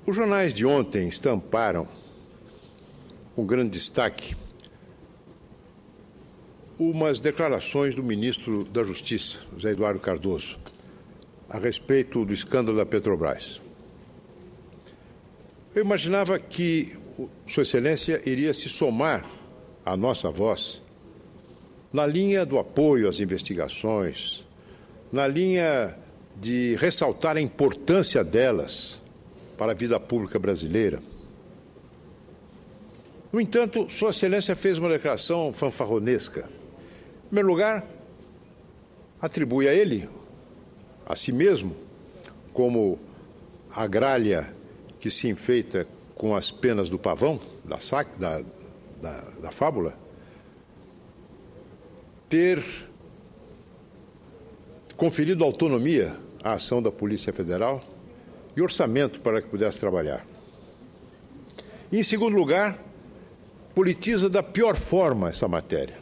Os jornais de ontem estamparam, com grande destaque, umas declarações do ministro da Justiça, José Eduardo Cardoso, a respeito do escândalo da Petrobras. Eu imaginava que Sua Excelência iria se somar à nossa voz na linha do apoio às investigações, na linha de ressaltar a importância delas para a vida pública brasileira. No entanto, Sua Excelência fez uma declaração fanfarronesca. Em primeiro lugar, atribui a ele, a si mesmo, como a gralha que se enfeita com as penas do pavão, da fábula, ter conferido autonomia à ação da Polícia Federal e orçamento para que pudesse trabalhar. E, em segundo lugar, politiza da pior forma essa matéria,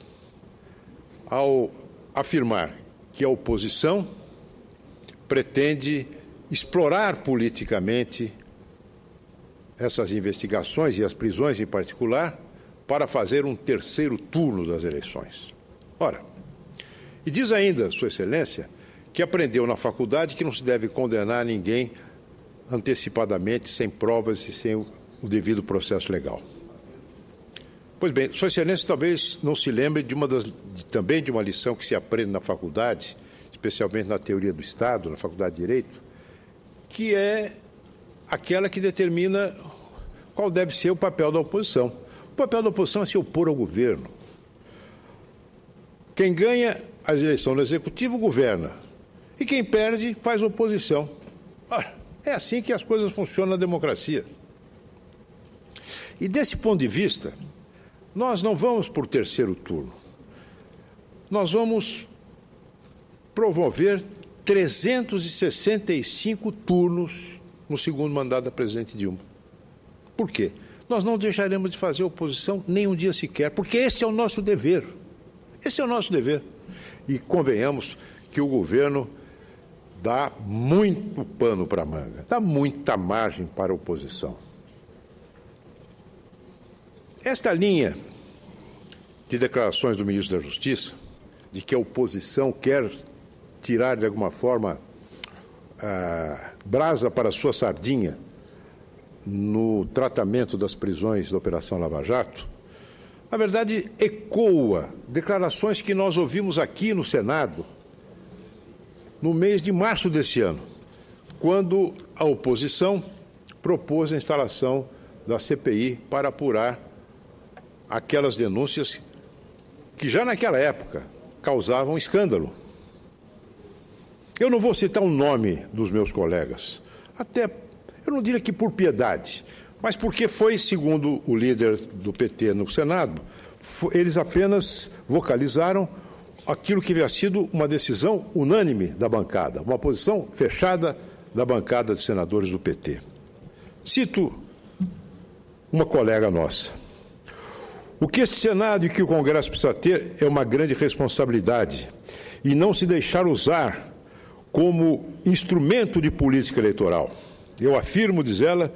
ao afirmar que a oposição pretende explorar politicamente essas investigações e as prisões em particular para fazer um terceiro turno das eleições. Ora, e diz ainda, Sua Excelência, que aprendeu na faculdade que não se deve condenar ninguém antecipadamente, sem provas e sem o devido processo legal. Pois bem, Sua Excelência talvez não se lembre também de uma lição que se aprende na faculdade, especialmente na teoria do Estado, na Faculdade de Direito, que é aquela que determina qual deve ser o papel da oposição. O papel da oposição é se opor ao governo. Quem ganha as eleições no Executivo governa, e quem perde faz oposição. Ora, é assim que as coisas funcionam na democracia. E desse ponto de vista, nós não vamos por terceiro turno. Nós vamos promover 365 turnos no segundo mandato da presidente Dilma. Por quê? Nós não deixaremos de fazer oposição nem um dia sequer, porque esse é o nosso dever. Esse é o nosso dever. E convenhamos que o governo dá muito pano para a manga, dá muita margem para a oposição. Esta linha de declarações do ministro da Justiça, de que a oposição quer tirar de alguma forma brasa para a sua sardinha no tratamento das prisões da Operação Lava Jato, na verdade ecoa declarações que nós ouvimos aqui no Senado no mês de março desse ano, quando a oposição propôs a instalação da CPI para apurar aquelas denúncias que já naquela época causavam escândalo. Eu não vou citar o nome dos meus colegas, até, eu não diria que por piedade, mas porque foi, segundo o líder do PT no Senado, eles apenas vocalizaram aquilo que havia sido uma decisão unânime da bancada, uma posição fechada da bancada de senadores do PT. Cito uma colega nossa. O que este Senado e que o Congresso precisa ter é uma grande responsabilidade e não se deixar usar como instrumento de política eleitoral. Eu afirmo, diz ela,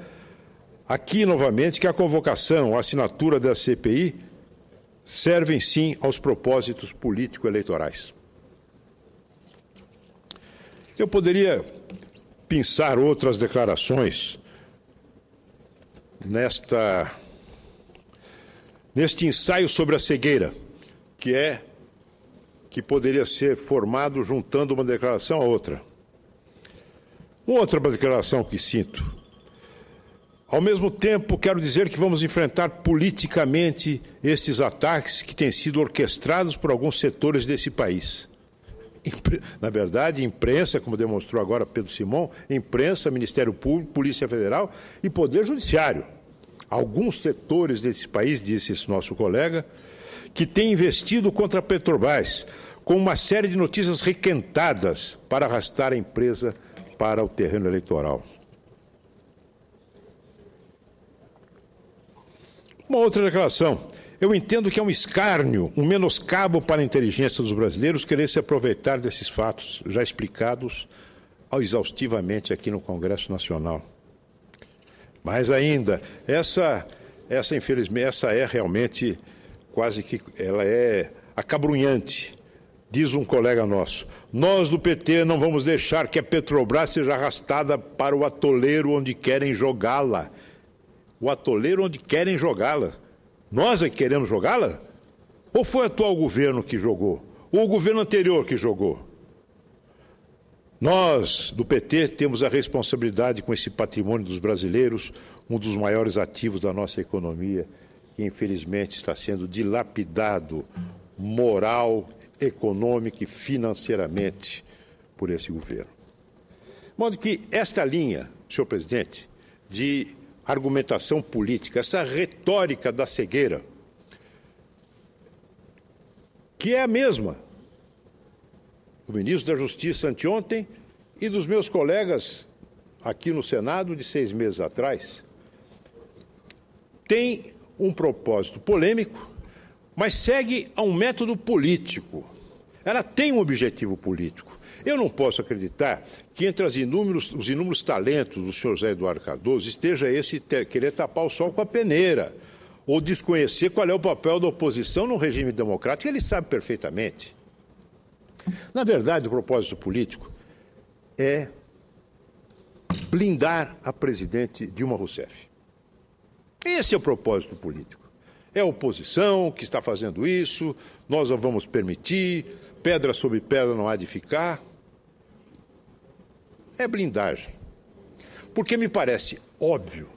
aqui novamente, que a convocação, a assinatura da CPI servem sim aos propósitos político-eleitorais. Eu poderia pensar outras declarações neste ensaio sobre a cegueira, que poderia ser formado juntando uma declaração a outra. Uma outra declaração que sinto. Ao mesmo tempo, quero dizer que vamos enfrentar politicamente estes ataques que têm sido orquestrados por alguns setores desse país. Na verdade, imprensa, como demonstrou agora Pedro Simon, imprensa, Ministério Público, Polícia Federal e Poder Judiciário. Alguns setores desse país, disse esse nosso colega, que têm investido contra a Petrobras, com uma série de notícias requentadas para arrastar a empresa para o terreno eleitoral. Uma outra declaração. Eu entendo que é um escárnio, um menoscabo para a inteligência dos brasileiros querer se aproveitar desses fatos já explicados exaustivamente aqui no Congresso Nacional. Mais ainda, essa infelizmente, essa é realmente quase que, ela é acabrunhante. Diz um colega nosso: nós do PT não vamos deixar que a Petrobras seja arrastada para o atoleiro onde querem jogá-la. O atoleiro onde querem jogá-la. Nós é que queremos jogá-la? Ou foi o atual governo que jogou? Ou o governo anterior que jogou? Nós, do PT, temos a responsabilidade com esse patrimônio dos brasileiros, um dos maiores ativos da nossa economia, que infelizmente está sendo dilapidado moral, econômica e financeiramente por esse governo. De modo que esta linha, senhor presidente, de argumentação política, essa retórica da cegueira, que é a mesma do ministro da Justiça anteontem e dos meus colegas aqui no Senado de 6 meses atrás, tem um propósito polêmico, mas segue a um método político. Ela tem um objetivo político. Eu não posso acreditar que entre os inúmeros talentos do senhor José Eduardo Cardoso esteja esse querer tapar o sol com a peneira, ou desconhecer qual é o papel da oposição no regime democrático. Ele sabe perfeitamente. Na verdade, o propósito político é blindar a presidente Dilma Rousseff. Esse é o propósito político. É a oposição que está fazendo isso, nós não vamos permitir, pedra sobre pedra não há de ficar. É blindagem. Porque me parece óbvio,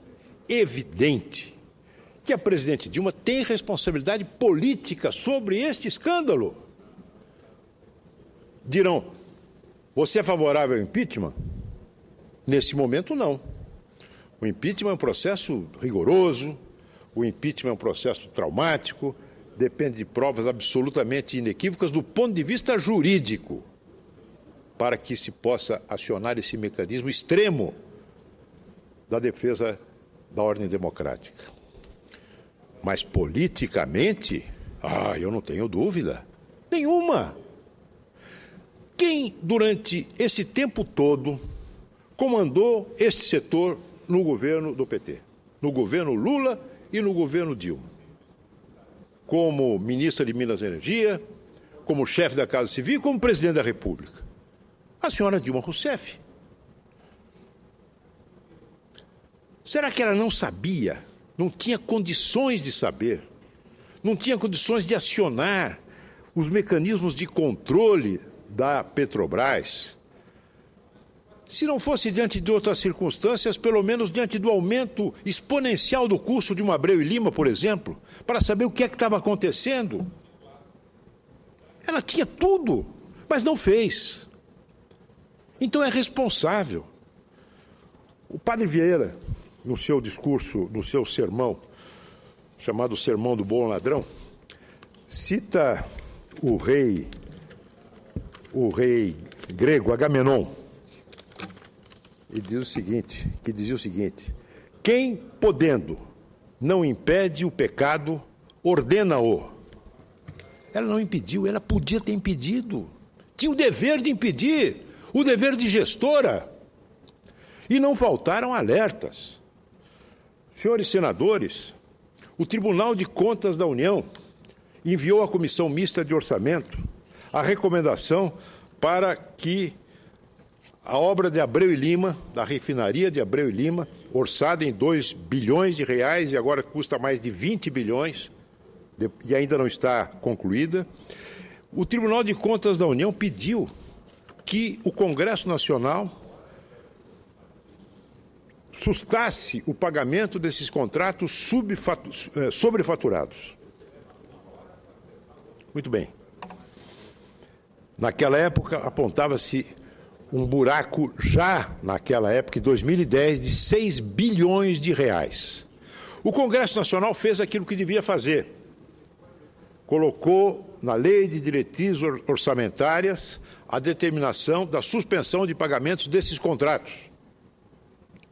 evidente, que a presidente Dilma tem responsabilidade política sobre este escândalo. Dirão, você é favorável ao impeachment? Nesse momento, não. O impeachment é um processo rigoroso, o impeachment é um processo traumático, depende de provas absolutamente inequívocas do ponto de vista jurídico, para que se possa acionar esse mecanismo extremo da defesa da ordem democrática. Mas politicamente, eu não tenho dúvida nenhuma. Quem, durante esse tempo todo, comandou este setor no governo do PT? No governo Lula e no governo Dilma? Como ministra de Minas e Energia, como chefe da Casa Civil e como presidente da República? A senhora Dilma Rousseff. Será que ela não sabia, não tinha condições de saber, não tinha condições de acionar os mecanismos de controle da Petrobras? Se não fosse diante de outras circunstâncias, pelo menos diante do aumento exponencial do custo de uma Abreu e Lima, por exemplo, para saber o que é que estava acontecendo. Ela tinha tudo, mas não fez. Então é responsável. O padre Vieira, no seu discurso, no seu sermão, chamado Sermão do Bom Ladrão, cita o rei grego Agamenon, e diz o seguinte, que dizia o seguinte: quem, podendo, não impede o pecado, ordena-o. Ela não impediu, ela podia ter impedido. Tinha o dever de impedir, o dever de gestora. E não faltaram alertas. Senhores senadores, o Tribunal de Contas da União enviou à Comissão Mista de Orçamento a recomendação para que a obra de Abreu e Lima, da refinaria de Abreu e Lima, orçada em 2 bilhões de reais e agora custa mais de 20 bilhões, e ainda não está concluída, o Tribunal de Contas da União pediu que o Congresso Nacional sustasse o pagamento desses contratos sobrefaturados. Muito bem. Naquela época, apontava-se um buraco, já naquela época, em 2010, de 6 bilhões de reais. O Congresso Nacional fez aquilo que devia fazer. Colocou na Lei de Diretrizes Orçamentárias a determinação da suspensão de pagamentos desses contratos,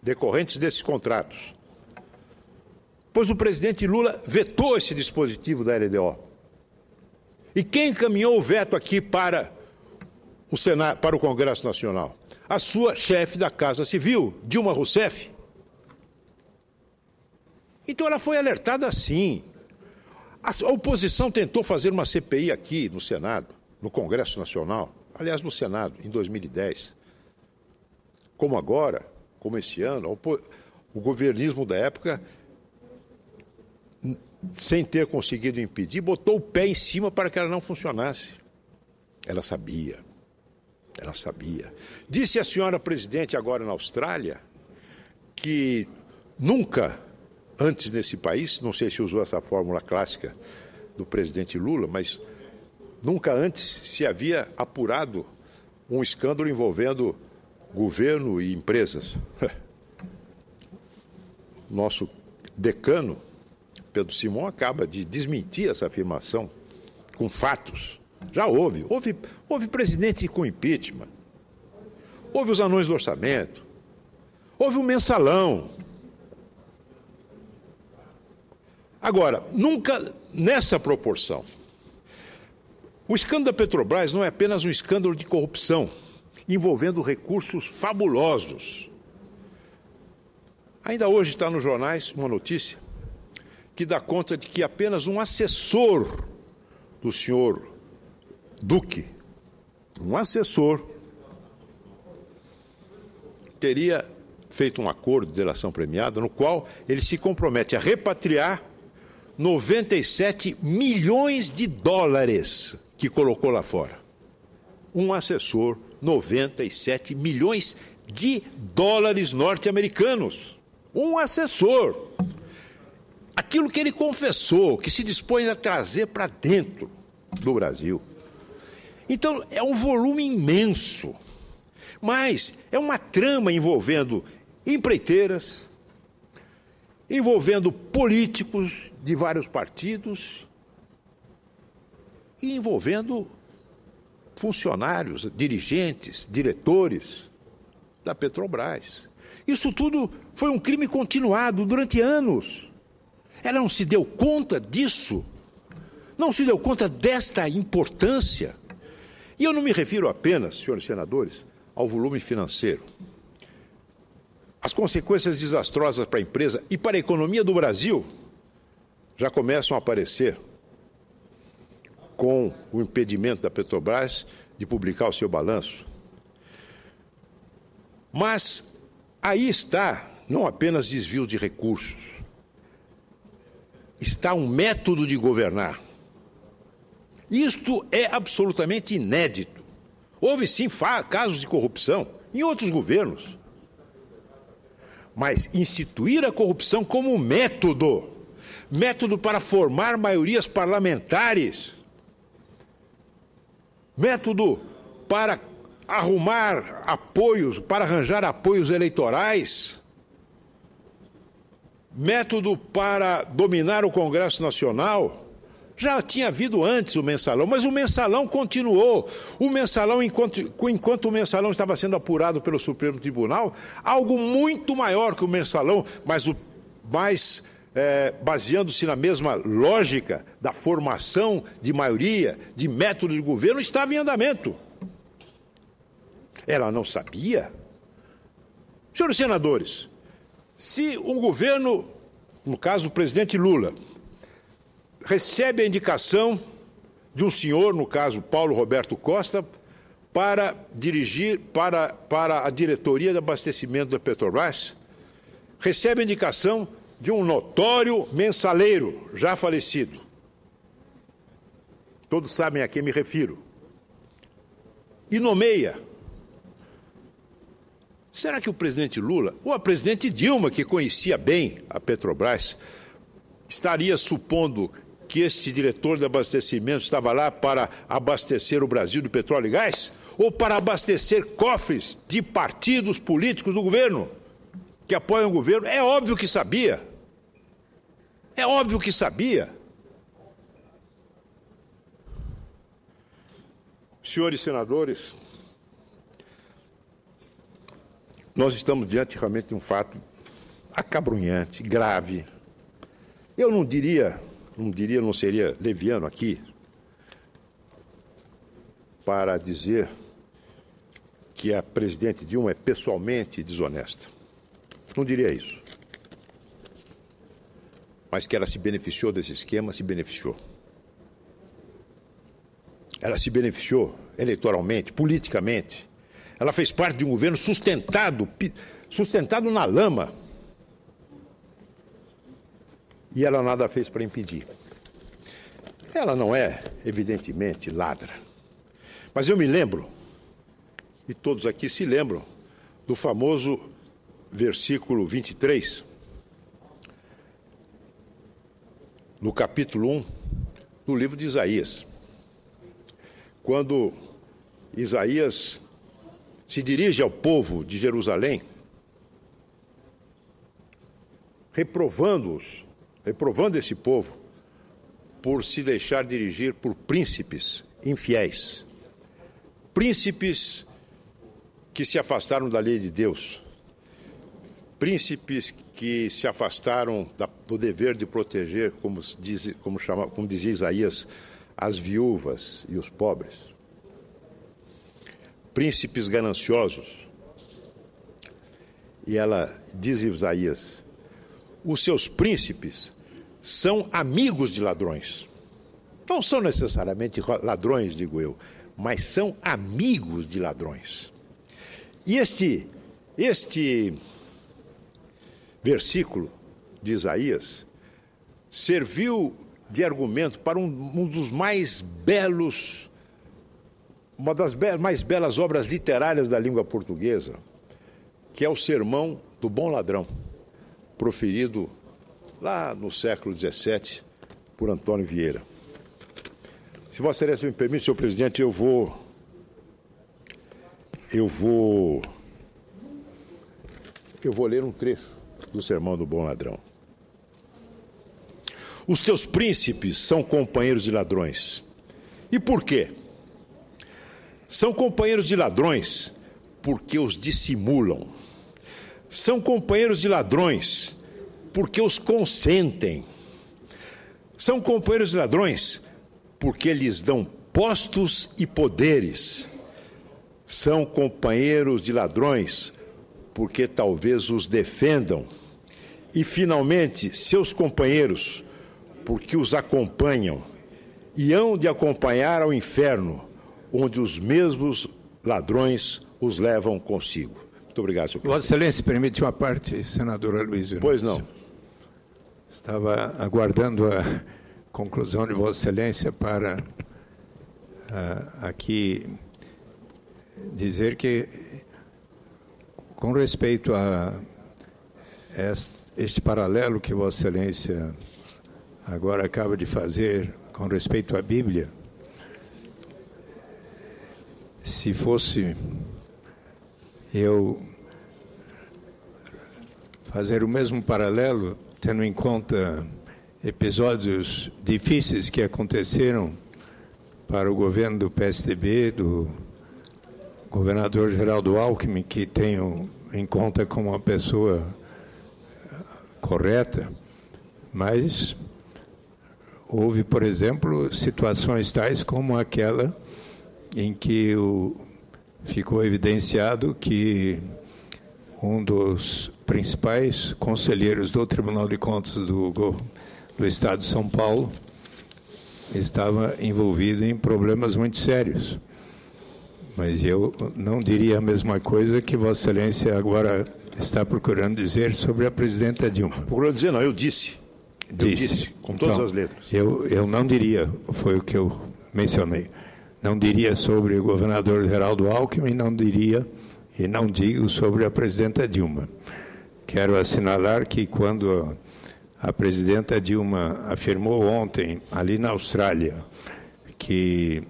decorrentes desses contratos. Pois o presidente Lula vetou esse dispositivo da LDO. E quem encaminhou o veto aqui para o Senado, para o Congresso Nacional? A sua chefe da Casa Civil, Dilma Rousseff. Então ela foi alertada sim. A oposição tentou fazer uma CPI aqui no Senado, no Congresso Nacional, aliás, no Senado, em 2010. Como agora, como esse ano, o governismo da época, sem ter conseguido impedir, botou o pé em cima para que ela não funcionasse. Ela sabia. Ela sabia. Disse a senhora presidente agora na Austrália que nunca antes nesse país, não sei se usou essa fórmula clássica do presidente Lula, mas nunca antes se havia apurado um escândalo envolvendo governo e empresas. Nosso decano, Pedro Simão, acaba de desmentir essa afirmação com fatos. Já houve presidente com impeachment, houve os anões do orçamento, houve o mensalão. Agora, nunca nessa proporção. O escândalo da Petrobras não é apenas um escândalo de corrupção, envolvendo recursos fabulosos. Ainda hoje está nos jornais uma notícia que dá conta de que apenas um assessor do senhor Duque, um assessor, teria feito um acordo de delação premiada no qual ele se compromete a repatriar 97 milhões de dólares que colocou lá fora. Um assessor, 97 milhões de dólares norte-americanos. Um assessor. Aquilo que ele confessou, que se dispôs a trazer para dentro do Brasil. Então, é um volume imenso. Mas é uma trama envolvendo empreiteiras, envolvendo políticos de vários partidos e envolvendo funcionários, dirigentes, diretores da Petrobras. Isso tudo foi um crime continuado durante anos. Ela não se deu conta disso, não se deu conta desta importância. E eu não me refiro apenas, senhores senadores, ao volume financeiro. As consequências desastrosas para a empresa e para a economia do Brasil já começam a aparecer com o impedimento da Petrobras de publicar o seu balanço. Mas aí está não apenas desvio de recursos, está um método de governar. Isto é absolutamente inédito. Houve sim casos de corrupção em outros governos. Mas instituir a corrupção como método para formar maiorias parlamentares, método para arrumar apoios, para arranjar apoios eleitorais, método para dominar o Congresso Nacional. Já tinha havido antes o mensalão, mas o mensalão continuou. O mensalão, enquanto o mensalão estava sendo apurado pelo Supremo Tribunal, algo muito maior que o mensalão, mas baseando-se na mesma lógica da formação de maioria, de método de governo, estava em andamento. Ela não sabia? Senhores senadores, se um governo, no caso o presidente Lula, recebe a indicação de um senhor, no caso Paulo Roberto Costa, para dirigir para a diretoria de abastecimento da Petrobras, recebe a indicação de um notório mensaleiro, já falecido. Todos sabem a quem me refiro. E nomeia. Será que o presidente Lula, ou a presidente Dilma, que conhecia bem a Petrobras, estaria supondo que esse diretor de abastecimento estava lá para abastecer o Brasil de petróleo e gás? Ou para abastecer cofres de partidos políticos do governo, que apoiam o governo? É óbvio que sabia. É óbvio que sabia. Senhores senadores, nós estamos diante realmente de um fato acabrunhante, grave. Eu não seria leviano aqui para dizer que a presidente Dilma é pessoalmente desonesta. Não diria isso. mas que ela se beneficiou desse esquema, se beneficiou. Ela se beneficiou eleitoralmente, politicamente. Ela fez parte de um governo sustentado na lama. E ela nada fez para impedir. Ela não é, evidentemente, ladra. Mas eu me lembro, e todos aqui se lembram, do famoso versículo 23, no capítulo 1 do livro de Isaías. Quando Isaías se dirige ao povo de Jerusalém, reprovando esse povo por se deixar dirigir por príncipes infiéis, príncipes que se afastaram da lei de Deus, príncipes que se afastaram do dever de proteger, como dizia Isaías, as viúvas e os pobres, príncipes gananciosos. E ela diz Isaías: os seus príncipes são amigos de ladrões. Não são necessariamente ladrões, digo eu, mas são amigos de ladrões. E este versículo de Isaías serviu de argumento para uma das mais belas obras literárias da língua portuguesa, que é o Sermão do Bom Ladrão, proferido lá no século XVII por Antônio Vieira. Se Vossa Excelência me permite, senhor presidente, eu vou ler um trecho do Sermão do Bom Ladrão. Os teus príncipes são companheiros de ladrões. E por quê? São companheiros de ladrões porque os dissimulam. São companheiros de ladrões porque os consentem. São companheiros de ladrões porque lhes dão postos e poderes. São companheiros de ladrões porque talvez os defendam. E, finalmente, seus companheiros, porque os acompanham e hão de acompanhar ao inferno, onde os mesmos ladrões os levam consigo. Muito obrigado, senhor presidente. Vossa Excelência, permite uma parte, senadora Luiz. Pois não. Estava aguardando a conclusão de Vossa Excelência para aqui dizer que, com respeito a este paralelo que Vossa Excelência agora acaba de fazer com respeito à Bíblia, se fosse eu fazer o mesmo paralelo, tendo em conta episódios difíceis que aconteceram para o governo do PSDB, do governador Geraldo Alckmin, que tenho em conta como uma pessoa correta, mas houve, por exemplo, situações tais como aquela em que ficou evidenciado que um dos principais conselheiros do Tribunal de Contas do Estado de São Paulo estava envolvido em problemas muito sérios. Mas eu não diria a mesma coisa que Vossa Excelência agora está procurando dizer sobre a presidenta Dilma. Procurando dizer, não, eu disse. Disse, com todas as letras. Eu não diria, foi o que eu mencionei. Não diria sobre o governador Geraldo Alckmin, não diria e não digo sobre a presidenta Dilma. Quero assinalar que quando a presidenta Dilma afirmou ontem, ali na Austrália, que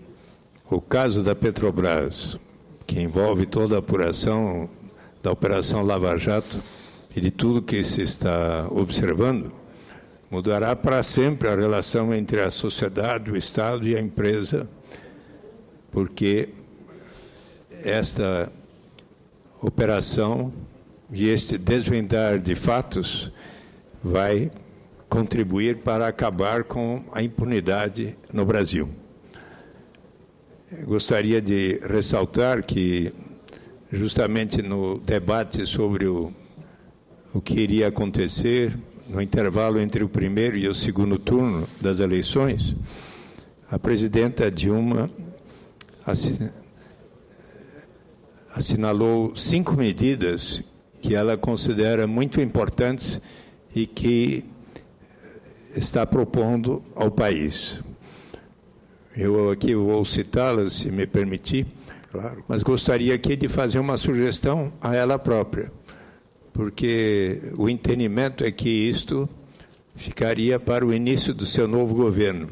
o caso da Petrobras, que envolve toda a apuração da Operação Lava Jato e de tudo que se está observando, mudará para sempre a relação entre a sociedade, o Estado e a empresa, porque esta operação e este desvendar de fatos vai contribuir para acabar com a impunidade no Brasil. Gostaria de ressaltar que, justamente no debate sobre o que iria acontecer no intervalo entre o primeiro e o segundo turno das eleições, a presidenta Dilma assinalou 5 medidas que ela considera muito importantes e que está propondo ao país. Eu aqui vou citá-las, se me permitir, Claro. mas gostaria aqui de fazer uma sugestão a ela própria, porque o entendimento é que isto ficaria para o início do seu novo governo.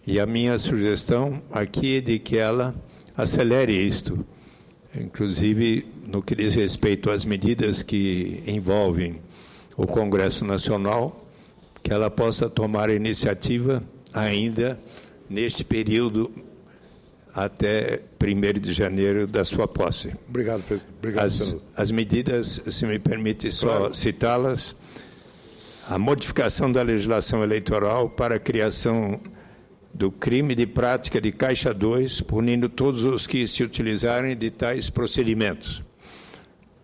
E a minha sugestão aqui é de que ela acelere isto, inclusive no que diz respeito às medidas que envolvem o Congresso Nacional, que ela possa tomar a iniciativa ainda neste período até 1º de janeiro da sua posse. Obrigado, senador. As medidas, se me permite só citá-las, a modificação da legislação eleitoral para a criação do crime de prática de Caixa 2, punindo todos os que se utilizarem de tais procedimentos.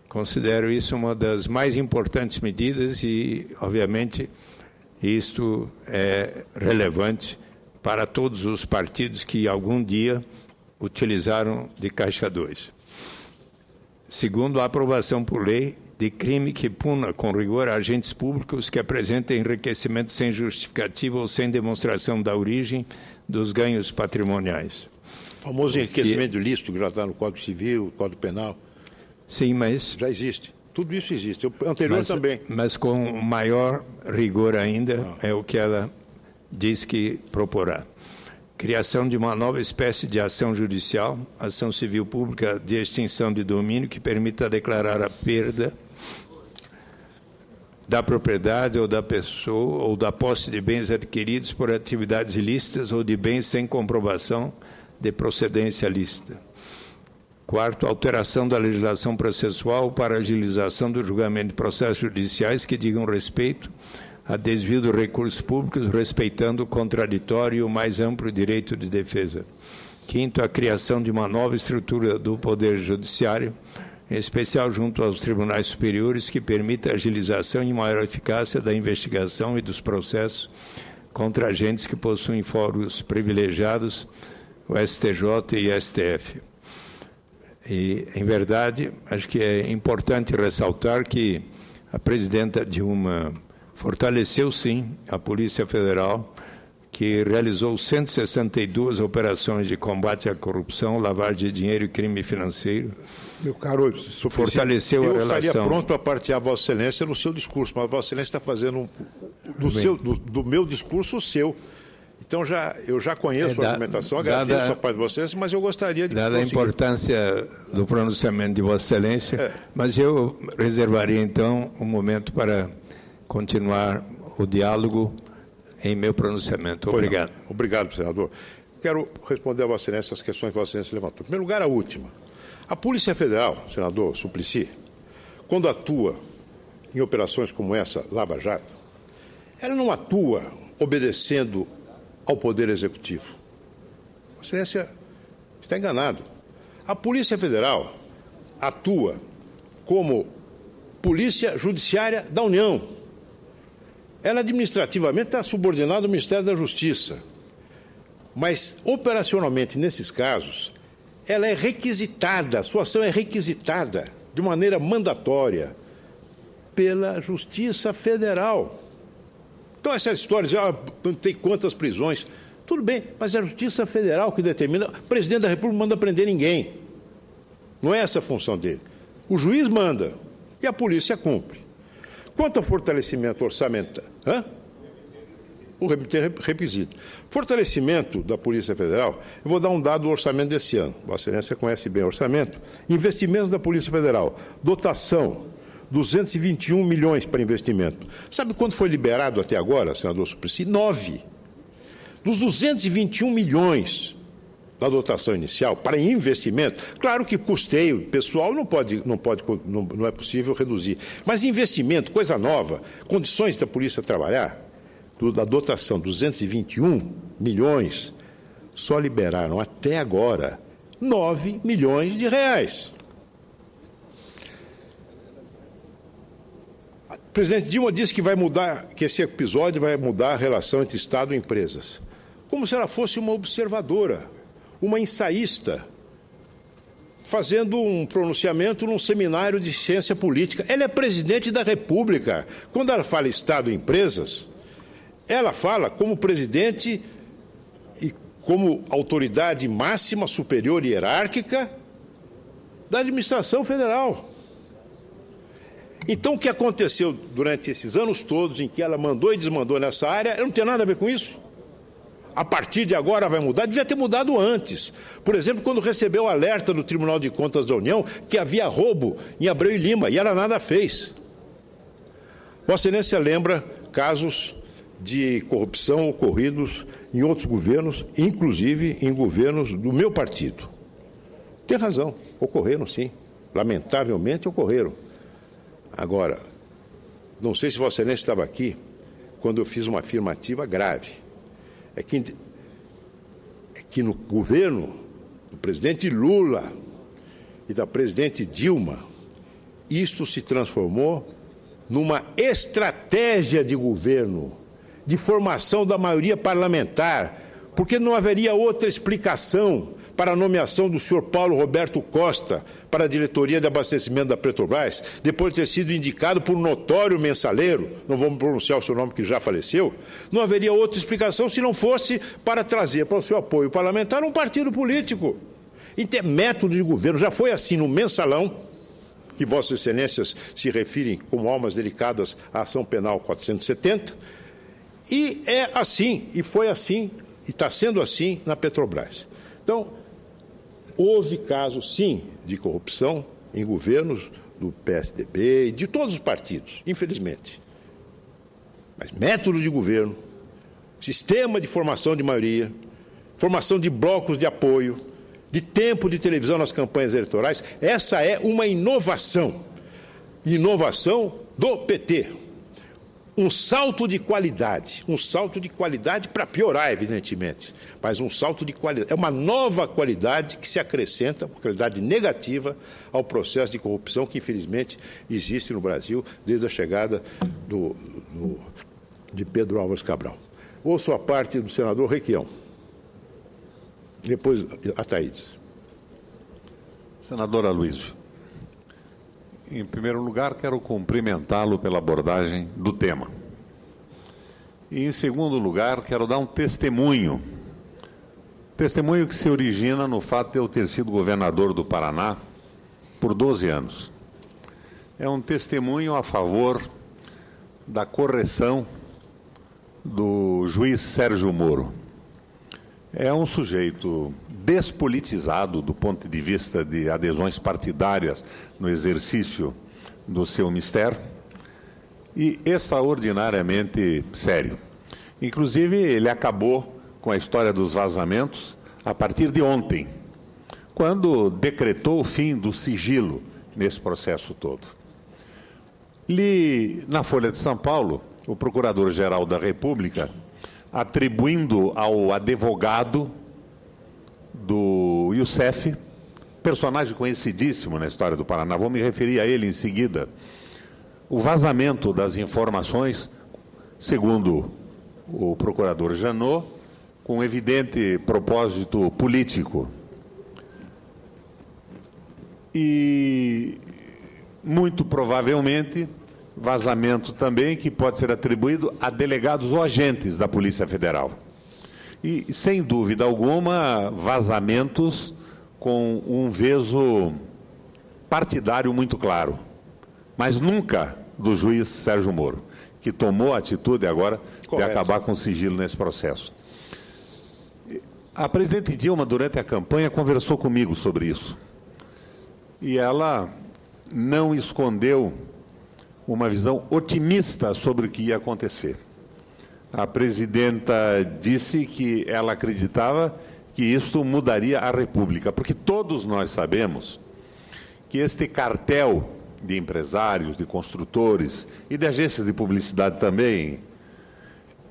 Considero isso uma das mais importantes medidas e, obviamente, isto é relevante para todos os partidos que algum dia utilizaram de Caixa 2. Segundo, a aprovação por lei de crime que puna com rigor agentes públicos que apresentem enriquecimento sem justificativa ou sem demonstração da origem dos ganhos patrimoniais. O famoso enriquecimento ilícito que já está no Código Civil, Código Penal. Sim, mas... Já existe. Tudo isso existe. O anterior também. Mas com maior rigor ainda é o que ela diz que proporá. Criação de uma nova espécie de ação judicial, ação civil pública de extinção de domínio, que permita declarar a perda da propriedade ou da pessoa ou da posse de bens adquiridos por atividades ilícitas ou de bens sem comprovação de procedência lícita. Quarto, alteração da legislação processual para agilização do julgamento de processos judiciais que digam respeito a desvio dos recursos públicos, respeitando o contraditório e o mais amplo direito de defesa. Quinto, a criação de uma nova estrutura do Poder Judiciário, em especial junto aos tribunais superiores, que permita a agilização e maior eficácia da investigação e dos processos contra agentes que possuem fóruns privilegiados, o STJ e o STF. E, em verdade, acho que é importante ressaltar que a presidenta Dilma fortaleceu, sim, a Polícia Federal, que realizou 162 operações de combate à corrupção, lavagem de dinheiro e crime financeiro. Meu caro, fortaleceu a relação. Eu estaria pronto a partilhar Vossa Excelência no seu discurso, mas Vossa Excelência está fazendo do meu discurso o seu. Então, eu já conheço a argumentação, agradeço a parte de Vossa Excelência, mas eu gostaria de... Dada a importância do pronunciamento de Vossa Excelência, mas eu reservaria, então, um momento para continuar o diálogo em meu pronunciamento. Obrigado. Obrigado, senador. Quero responder a Vossa Excelência as questões que Vossa Excelência levantou. Em primeiro lugar, a última. A Polícia Federal, senador Suplicy, quando atua em operações como essa, Lava Jato, ela não atua obedecendo ao Poder Executivo. Vossa Excelência está enganado. A Polícia Federal atua como Polícia Judiciária da União. Ela administrativamente está subordinada ao Ministério da Justiça, mas operacionalmente, nesses casos, ela é requisitada, sua ação é requisitada de maneira mandatória pela Justiça Federal. Então, essas histórias, não tem quantas prisões, tudo bem, mas é a Justiça Federal que determina, o presidente da República não manda prender ninguém, não é essa a função dele. O juiz manda e a polícia cumpre. Quanto ao fortalecimento orçamental, o requisito. Fortalecimento da Polícia Federal, eu vou dar um dado do orçamento desse ano. Vossa Excelência conhece bem o orçamento. Investimentos da Polícia Federal. Dotação, 221 milhões para investimento. Sabe quanto foi liberado até agora, senador Suplicy? 9. Dos 221 milhões da dotação inicial para investimento, claro que custeio pessoal não é possível reduzir, mas investimento, coisa nova, condições da polícia trabalhar, da dotação 221 milhões, só liberaram até agora 9 milhões de reais. presidente Dilma disse que vai mudar, que esse episódio vai mudar a relação entre Estado e empresas. Como se ela fosse uma observadora, uma ensaísta, fazendo um pronunciamento num seminário de ciência política. Ela é presidente da República. Quando ela fala Estado e empresas, ela fala como presidente e como autoridade máxima, superior e hierárquica da administração federal. Então, o que aconteceu durante esses anos todos em que ela mandou e desmandou nessa área, não tem nada a ver com isso. A partir de agora vai mudar, devia ter mudado antes. Por exemplo, quando recebeu o alerta do Tribunal de Contas da União que havia roubo em Abreu e Lima, e ela nada fez. Vossa Excelência lembra casos de corrupção ocorridos em outros governos, inclusive em governos do meu partido. Tem razão, ocorreram sim, lamentavelmente ocorreram. Agora, não sei se Vossa Excelência estava aqui quando eu fiz uma afirmativa grave. É que no governo do presidente Lula e da presidente Dilma, isto se transformou numa estratégia de governo, de formação da maioria parlamentar, porque não haveria outra explicação para a nomeação do senhor Paulo Roberto Costa para a diretoria de abastecimento da Petrobras, depois de ter sido indicado por um notório mensaleiro, não vou pronunciar o seu nome que já faleceu, não haveria outra explicação se não fosse para trazer para o seu apoio parlamentar um partido político. E ter método de governo, já foi assim no mensalão, que Vossas Excelências se referem como almas delicadas à ação penal 470, e é assim, e foi assim, e está sendo assim na Petrobras. Então, houve casos, sim, de corrupção em governos do PSDB e de todos os partidos, infelizmente. Mas método de governo, sistema de formação de maioria, formação de blocos de apoio, de tempo de televisão nas campanhas eleitorais, essa é uma inovação. Inovação do PT. Um salto de qualidade para piorar, evidentemente, mas um salto de qualidade. É uma nova qualidade que se acrescenta, uma qualidade negativa ao processo de corrupção que, infelizmente, existe no Brasil desde a chegada de Pedro Álvares Cabral. Ouço a parte do senador Requião. Depois, Ataídes. Senador Aloysio. Em primeiro lugar, quero cumprimentá-lo pela abordagem do tema. E, em segundo lugar, quero dar um testemunho. Testemunho que se origina no fato de eu ter sido governador do Paraná por 12 anos. É um testemunho a favor da correção do juiz Sérgio Moro. É um sujeito despolitizado do ponto de vista de adesões partidárias no exercício do seu mistério e extraordinariamente sério. Inclusive, ele acabou com a história dos vazamentos a partir de ontem, quando decretou o fim do sigilo nesse processo todo. Li na Folha de São Paulo, o Procurador-Geral da República, atribuindo ao advogado do Youssef, personagem conhecidíssimo na história do Paraná, vou me referir a ele em seguida, o vazamento das informações, segundo o procurador Janot, com evidente propósito político. E, muito provavelmente, vazamento também que pode ser atribuído a delegados ou agentes da Polícia Federal. E, sem dúvida alguma, vazamentos com um veso partidário muito claro, mas nunca do juiz Sérgio Moro, que tomou a atitude agora de acabar com o sigilo nesse processo. A presidente Dilma, durante a campanha, conversou comigo sobre isso. E ela não escondeu uma visão otimista sobre o que ia acontecer. A presidenta disse que ela acreditava que isto mudaria a República, porque todos nós sabemos que este cartel de empresários, de construtores e de agências de publicidade também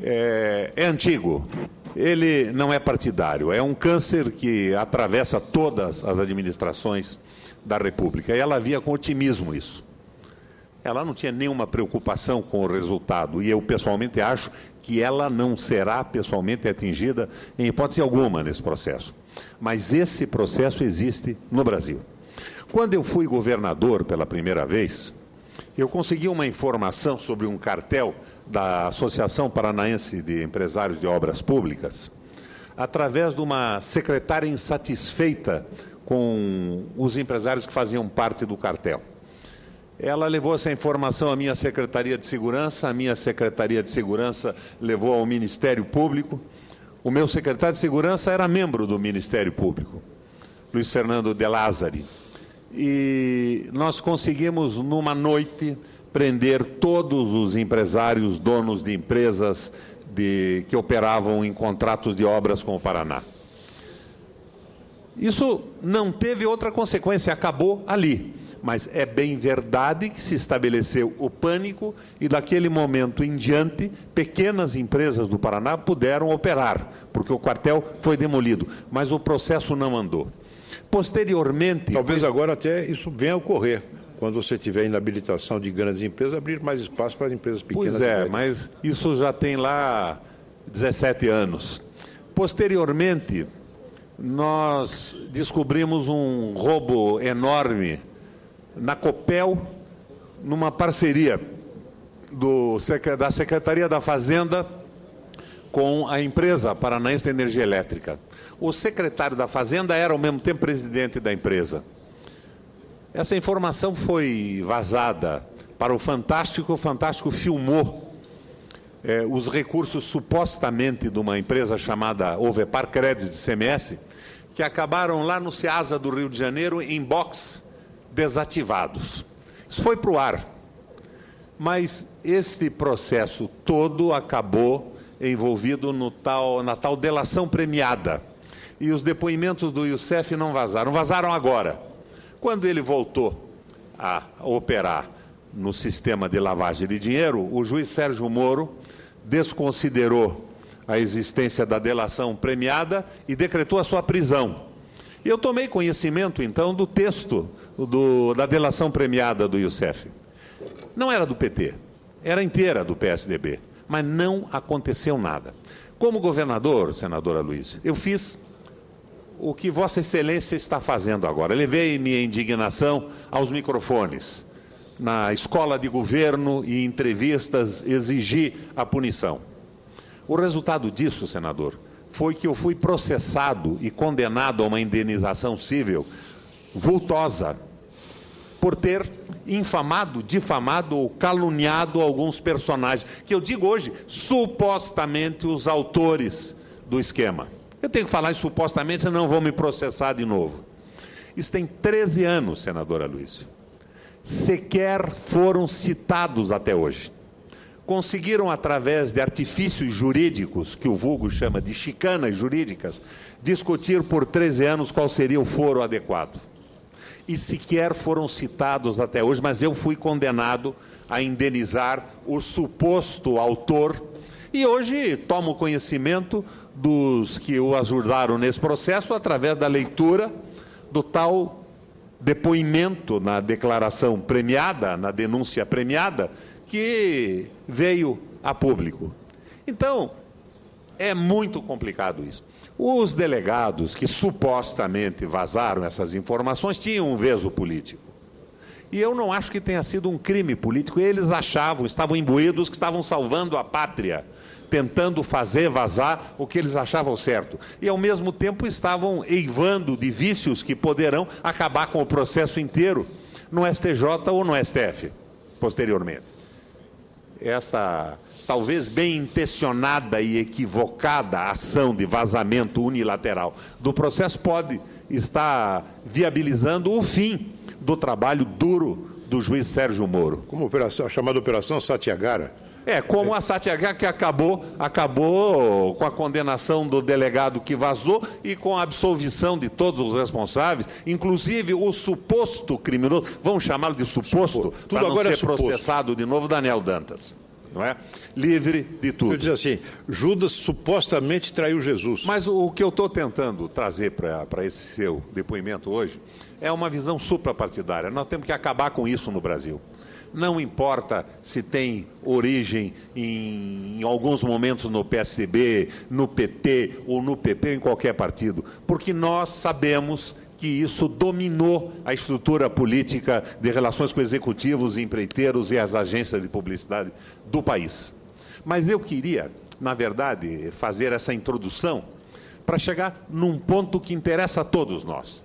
é antigo. Ele não é partidário, é um câncer que atravessa todas as administrações da República. E ela via com otimismo isso. ela não tinha nenhuma preocupação com o resultado. E eu, pessoalmente, acho que ela não será pessoalmente atingida em hipótese alguma nesse processo. Mas esse processo existe no Brasil. Quando eu fui governador pela primeira vez, eu consegui uma informação sobre um cartel da Associação Paranaense de Empresários de Obras Públicas, através de uma secretária insatisfeita com os empresários que faziam parte do cartel. Ela levou essa informação à minha Secretaria de Segurança, a minha Secretaria de Segurança levou ao Ministério Público. O meu secretário de Segurança era membro do Ministério Público, Luiz Fernando de Lázari. E nós conseguimos, numa noite, prender todos os empresários, donos de empresas que operavam em contratos de obras com o Paraná. Isso não teve outra consequência, acabou ali. Mas é bem verdade que se estabeleceu o pânico e, daquele momento em diante, pequenas empresas do Paraná puderam operar, porque o quartel foi demolido, mas o processo não andou. Posteriormente... Talvez agora até isso venha a ocorrer, quando você tiver inabilitação de grandes empresas, abrir mais espaço para empresas pequenas. Pois é, mas isso já tem lá 17 anos. Posteriormente, nós descobrimos um roubo enorme na Copel, numa parceria da Secretaria da Fazenda com a empresa Paranaense de Energia Elétrica. O secretário da Fazenda era, ao mesmo tempo, presidente da empresa. Essa informação foi vazada para o Fantástico filmou os recursos supostamente de uma empresa chamada Ovepar Crédito de CMS, que acabaram lá no Ceasa do Rio de Janeiro em box desativados. Isso foi para o ar. Mas este processo todo acabou envolvido na tal delação premiada. E os depoimentos do Youssef não vazaram. Vazaram agora. Quando ele voltou a operar no sistema de lavagem de dinheiro, o juiz Sérgio Moro desconsiderou a existência da delação premiada e decretou a sua prisão. E eu tomei conhecimento, então, do texto da delação premiada do Youssef. Não era do PT, era inteira do PSDB, mas não aconteceu nada. Como governador, senadora Luiz, eu fiz o que Vossa Excelência está fazendo agora. Levei minha indignação aos microfones, na escola de governo e entrevistas, exigi a punição. O resultado disso, senador, foi que eu fui processado e condenado a uma indenização civil vultosa por ter infamado, difamado ou caluniado alguns personagens, que eu digo hoje, supostamente os autores do esquema. Eu tenho que falar isso supostamente, senão vão me processar de novo. Isso tem 13 anos, senadora Luiz. Sequer foram citados até hoje. Conseguiram, através de artifícios jurídicos, que o vulgo chama de chicanas jurídicas, discutir por 13 anos qual seria o foro adequado. E sequer foram citados até hoje, mas eu fui condenado a indenizar o suposto autor. E hoje tomo conhecimento dos que o ajudaram nesse processo através da leitura do tal depoimento na declaração premiada, na denúncia premiada, que veio a público. Então, é muito complicado isso. Os delegados que supostamente vazaram essas informações tinham um veso político. E eu não acho que tenha sido um crime político. Eles achavam, estavam imbuídos, que estavam salvando a pátria, tentando fazer vazar o que eles achavam certo. E, ao mesmo tempo, estavam eivando de vícios que poderão acabar com o processo inteiro no STJ ou no STF, posteriormente. Esta talvez bem intencionada e equivocada ação de vazamento unilateral do processo pode estar viabilizando o fim do trabalho duro do juiz Sérgio Moro. Como a chamada Operação Satyagara. Como a Satyagara, que acabou com a condenação do delegado que vazou e com a absolvição de todos os responsáveis, inclusive o suposto criminoso, vamos chamá-lo de suposto, para não ser processado de novo, Daniel Dantas. Não é? Livre de tudo. Eu dizer assim, Judas supostamente traiu Jesus. Mas o que eu estou tentando trazer para esse seu depoimento hoje é uma visão suprapartidária. Nós temos que acabar com isso no Brasil. não importa se tem origem em alguns momentos no PSDB, no PT ou no PP, em qualquer partido, porque nós sabemos que isso dominou a estrutura política de relações com executivos, empreiteiros e as agências de publicidade do país. Mas eu queria, na verdade, fazer essa introdução para chegar num ponto que interessa a todos nós.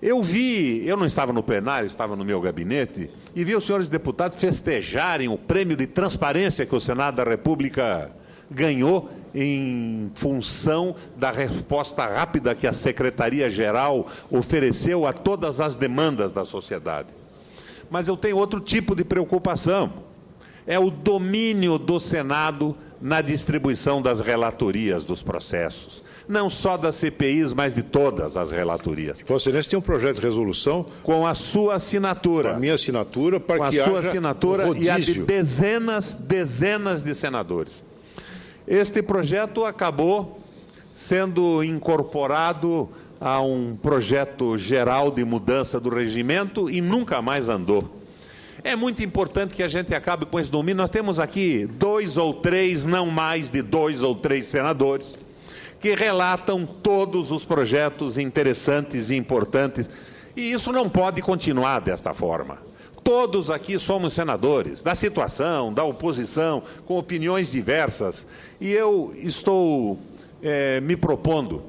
Eu não estava no plenário, estava no meu gabinete, e vi os senhores deputados festejarem o prêmio de transparência que o Senado da República ganhou em função da resposta rápida que a Secretaria-Geral ofereceu a todas as demandas da sociedade. Mas eu tenho outro tipo de preocupação. É o domínio do Senado na distribuição das relatorias dos processos. Não só das CPIs, mas de todas as relatorias. Vossa Excelência tem um projeto de resolução... Com a sua assinatura. Com a minha assinatura, para que haja... Com a sua haja assinatura rodízio. E a de dezenas de senadores. Este projeto acabou sendo incorporado a um projeto geral de mudança do regimento e nunca mais andou. É muito importante que a gente acabe com esse domínio. Nós temos aqui 2 ou 3, não mais de 2 ou 3 senadores, que relatam todos os projetos interessantes e importantes. E isso não pode continuar desta forma. Todos aqui somos senadores, da situação, da oposição, com opiniões diversas. E eu estou me propondo,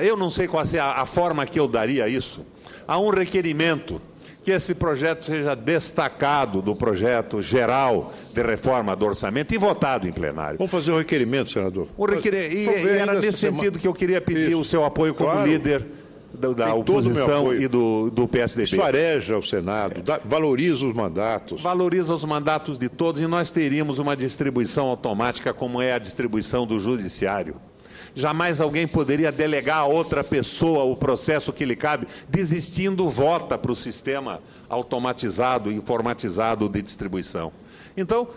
eu não sei qual é a forma que eu daria isso, a um requerimento que esse projeto seja destacado do projeto geral de reforma do orçamento e votado em plenário. Vamos fazer um requerimento, senador. E era nesse sentido que eu queria pedir o seu apoio como líder da oposição e do PSDB. Isso areja o Senado, valoriza os mandatos. Valoriza os mandatos de todos e nós teríamos uma distribuição automática como é a distribuição do judiciário. Jamais alguém poderia delegar a outra pessoa o processo que lhe cabe, desistindo, vota para o sistema automatizado, informatizado de distribuição. Então,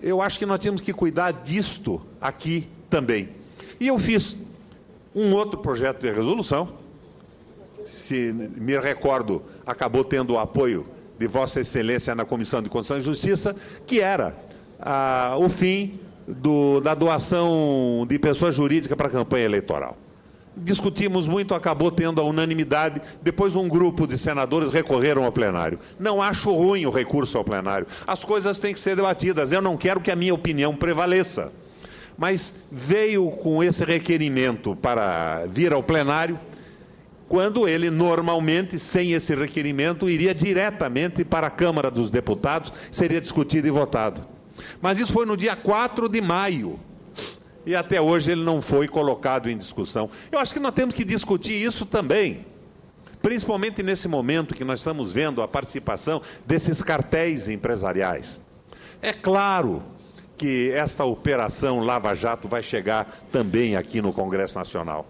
eu acho que nós temos que cuidar disto aqui também. E eu fiz um outro projeto de resolução, se me recordo, acabou tendo o apoio de Vossa Excelência na Comissão de Constituição e Justiça, que era o fim da doação de pessoa jurídica para a campanha eleitoral. Discutimos muito, acabou tendo a unanimidade, depois um grupo de senadores recorreram ao plenário. Não acho ruim o recurso ao plenário. As coisas têm que ser debatidas, eu não quero que a minha opinião prevaleça. Mas veio com esse requerimento para vir ao plenário, quando ele normalmente, sem esse requerimento, iria diretamente para a Câmara dos Deputados, seria discutido e votado. Mas isso foi no dia 4 de maio, e até hoje ele não foi colocado em discussão. Eu acho que nós temos que discutir isso também, principalmente nesse momento que nós estamos vendo a participação desses cartéis empresariais. É claro que esta operação Lava Jato vai chegar também aqui no Congresso Nacional,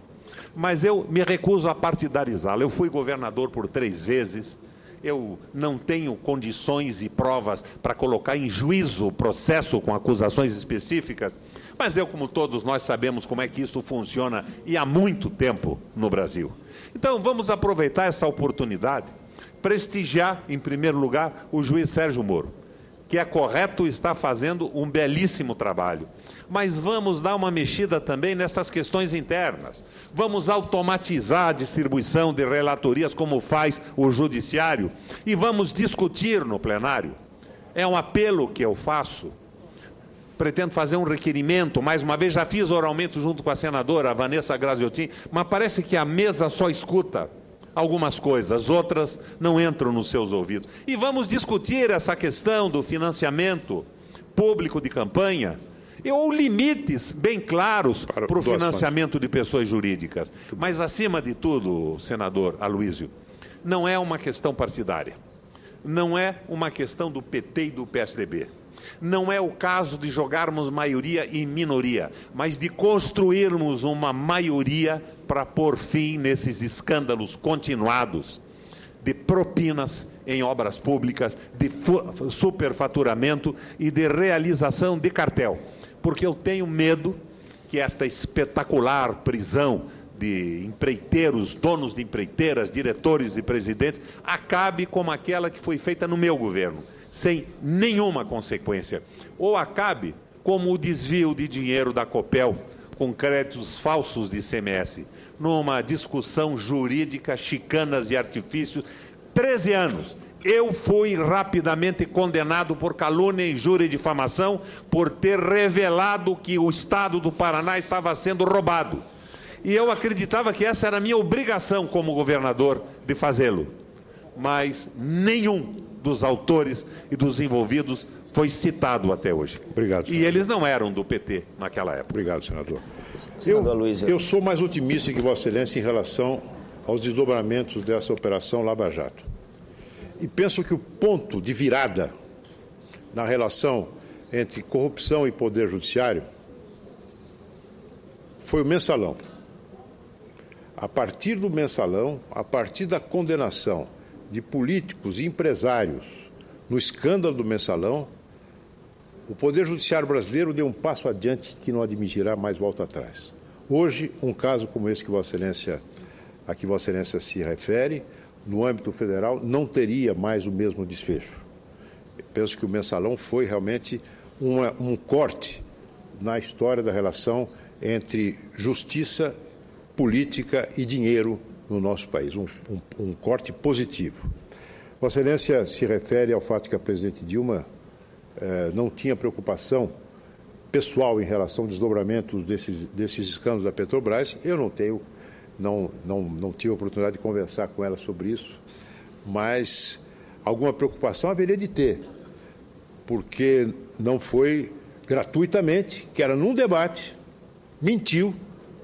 mas eu me recuso a partidarizá-la. Eu fui governador por 3 vezes, eu não tenho condições e provas para colocar em juízo o processo com acusações específicas, mas como todos nós sabemos como é que isso funciona e há muito tempo no Brasil. Então vamos aproveitar essa oportunidade, prestigiar em primeiro lugar o juiz Sérgio Moro, que é correto, está fazendo um belíssimo trabalho. Mas vamos dar uma mexida também nessas questões internas. Vamos automatizar a distribuição de relatorias, como faz o Judiciário, e vamos discutir no plenário. É um apelo que eu faço. Pretendo fazer um requerimento, mais uma vez, já fiz oralmente junto com a senadora Vanessa Graziotin, mas parece que a mesa só escuta algumas coisas, outras não entram nos seus ouvidos. E vamos discutir essa questão do financiamento público de campanha, ou limites bem claros para o financiamento de pessoas jurídicas. Mas, acima de tudo, senador Aloysio, não é uma questão partidária, não é uma questão do PT e do PSDB. Não é o caso de jogarmos maioria e minoria, mas de construirmos uma maioria para pôr fim nesses escândalos continuados de propinas em obras públicas, de superfaturamento e de realização de cartel. Porque eu tenho medo que esta espetacular prisão de empreiteiros, donos de empreiteiras, diretores e presidentes, acabe como aquela que foi feita no meu governo. sem nenhuma consequência. Ou acabe como o desvio de dinheiro da Copel com créditos falsos de ICMS, numa discussão jurídica, chicanas e artifícios, 13 anos. Eu fui rapidamente condenado por calúnia, injúria e difamação por ter revelado que o Estado do Paraná estava sendo roubado. E eu acreditava que essa era a minha obrigação como governador de fazê-lo. Mas nenhum dos autores e dos envolvidos foi citado até hoje. Obrigado, senador. E eles não eram do PT naquela época. Obrigado, senador. Senador Luiz. Eu sou mais otimista que Vossa Excelência em relação aos desdobramentos dessa Operação Lava Jato. E penso que o ponto de virada na relação entre corrupção e poder judiciário foi o mensalão. A partir do mensalão, a partir da condenação de políticos e empresários no escândalo do mensalão, o Poder Judiciário brasileiro deu um passo adiante que não admitirá mais volta atrás. Hoje, um caso como esse que a que Vossa Excelência se refere, no âmbito federal, não teria mais o mesmo desfecho. Eu penso que o mensalão foi realmente um corte na história da relação entre justiça, política e dinheiro no nosso país, um corte positivo. Vossa Excelência se refere ao fato que a presidente Dilma não tinha preocupação pessoal em relação ao desdobramento desses escândalos da Petrobras. Eu não tive a oportunidade de conversar com ela sobre isso, mas alguma preocupação haveria de ter, porque não foi gratuitamente, que era num debate, mentiu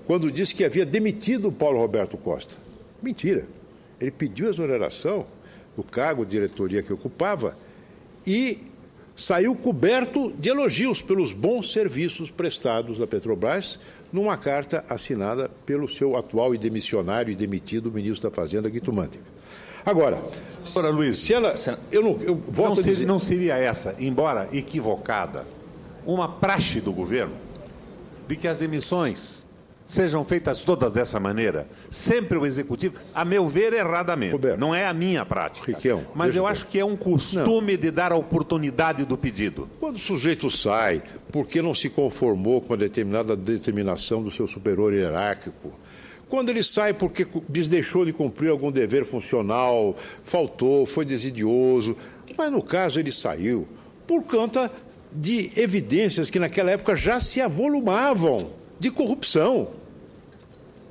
quando disse que havia demitido o Paulo Roberto Costa. Mentira. Ele pediu a exoneração do cargo de diretoria que ocupava e saiu coberto de elogios pelos bons serviços prestados à Petrobras numa carta assinada pelo seu atual e demissionário e demitido ministro da Fazenda, Guido Mantega. Agora, Luiz, se ela... Eu volto a dizer... Não seria essa, embora equivocada, uma praxe do governo de que as demissões sejam feitas todas dessa maneira? Sempre o Executivo, a meu ver, erradamente. Roberto, não é a minha prática. Riquião, mas eu acho que é um costume de dar a oportunidade do pedido. Quando o sujeito sai porque não se conformou com a determinada determinação do seu superior hierárquico, quando ele sai porque deixou de cumprir algum dever funcional, faltou, foi desidioso, mas no caso ele saiu por conta de evidências que naquela época já se avolumavam de corrupção.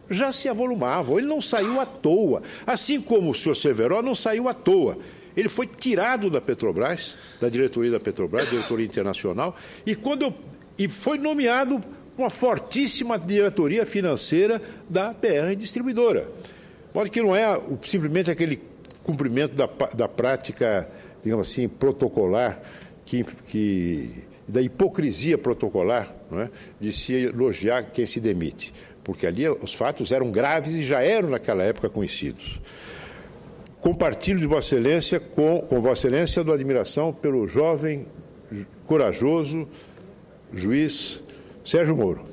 Já se avolumavam. Ele não saiu à toa. Assim como o senhor Severo não saiu à toa. Ele foi tirado da Petrobras, da diretoria da Petrobras, diretoria internacional, e foi nomeado uma fortíssima diretoria financeira da BR Distribuidora. Pode que não é simplesmente aquele cumprimento da prática, digamos assim, protocolar, da hipocrisia protocolar, não é? De se elogiar quem se demite, porque ali os fatos eram graves e já eram naquela época conhecidos. Compartilho de Vossa Excelência com Vossa Excelência da admiração pelo jovem, corajoso juiz Sérgio Moro.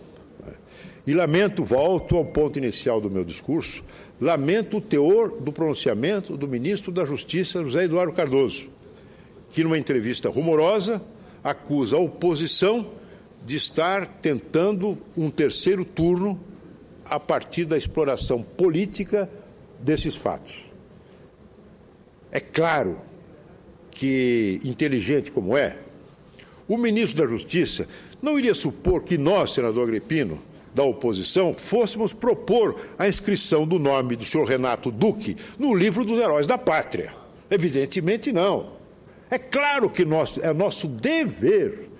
E lamento, volto ao ponto inicial do meu discurso, lamento o teor do pronunciamento do ministro da Justiça, José Eduardo Cardoso, que numa entrevista rumorosa acusa a oposição de estar tentando um terceiro turno a partir da exploração política desses fatos. É claro que, inteligente como é, o ministro da Justiça não iria supor que nós, senador Agripino, da oposição, fôssemos propor a inscrição do nome do senhor Renato Duque no livro dos heróis da pátria. Evidentemente não. É claro que é nosso dever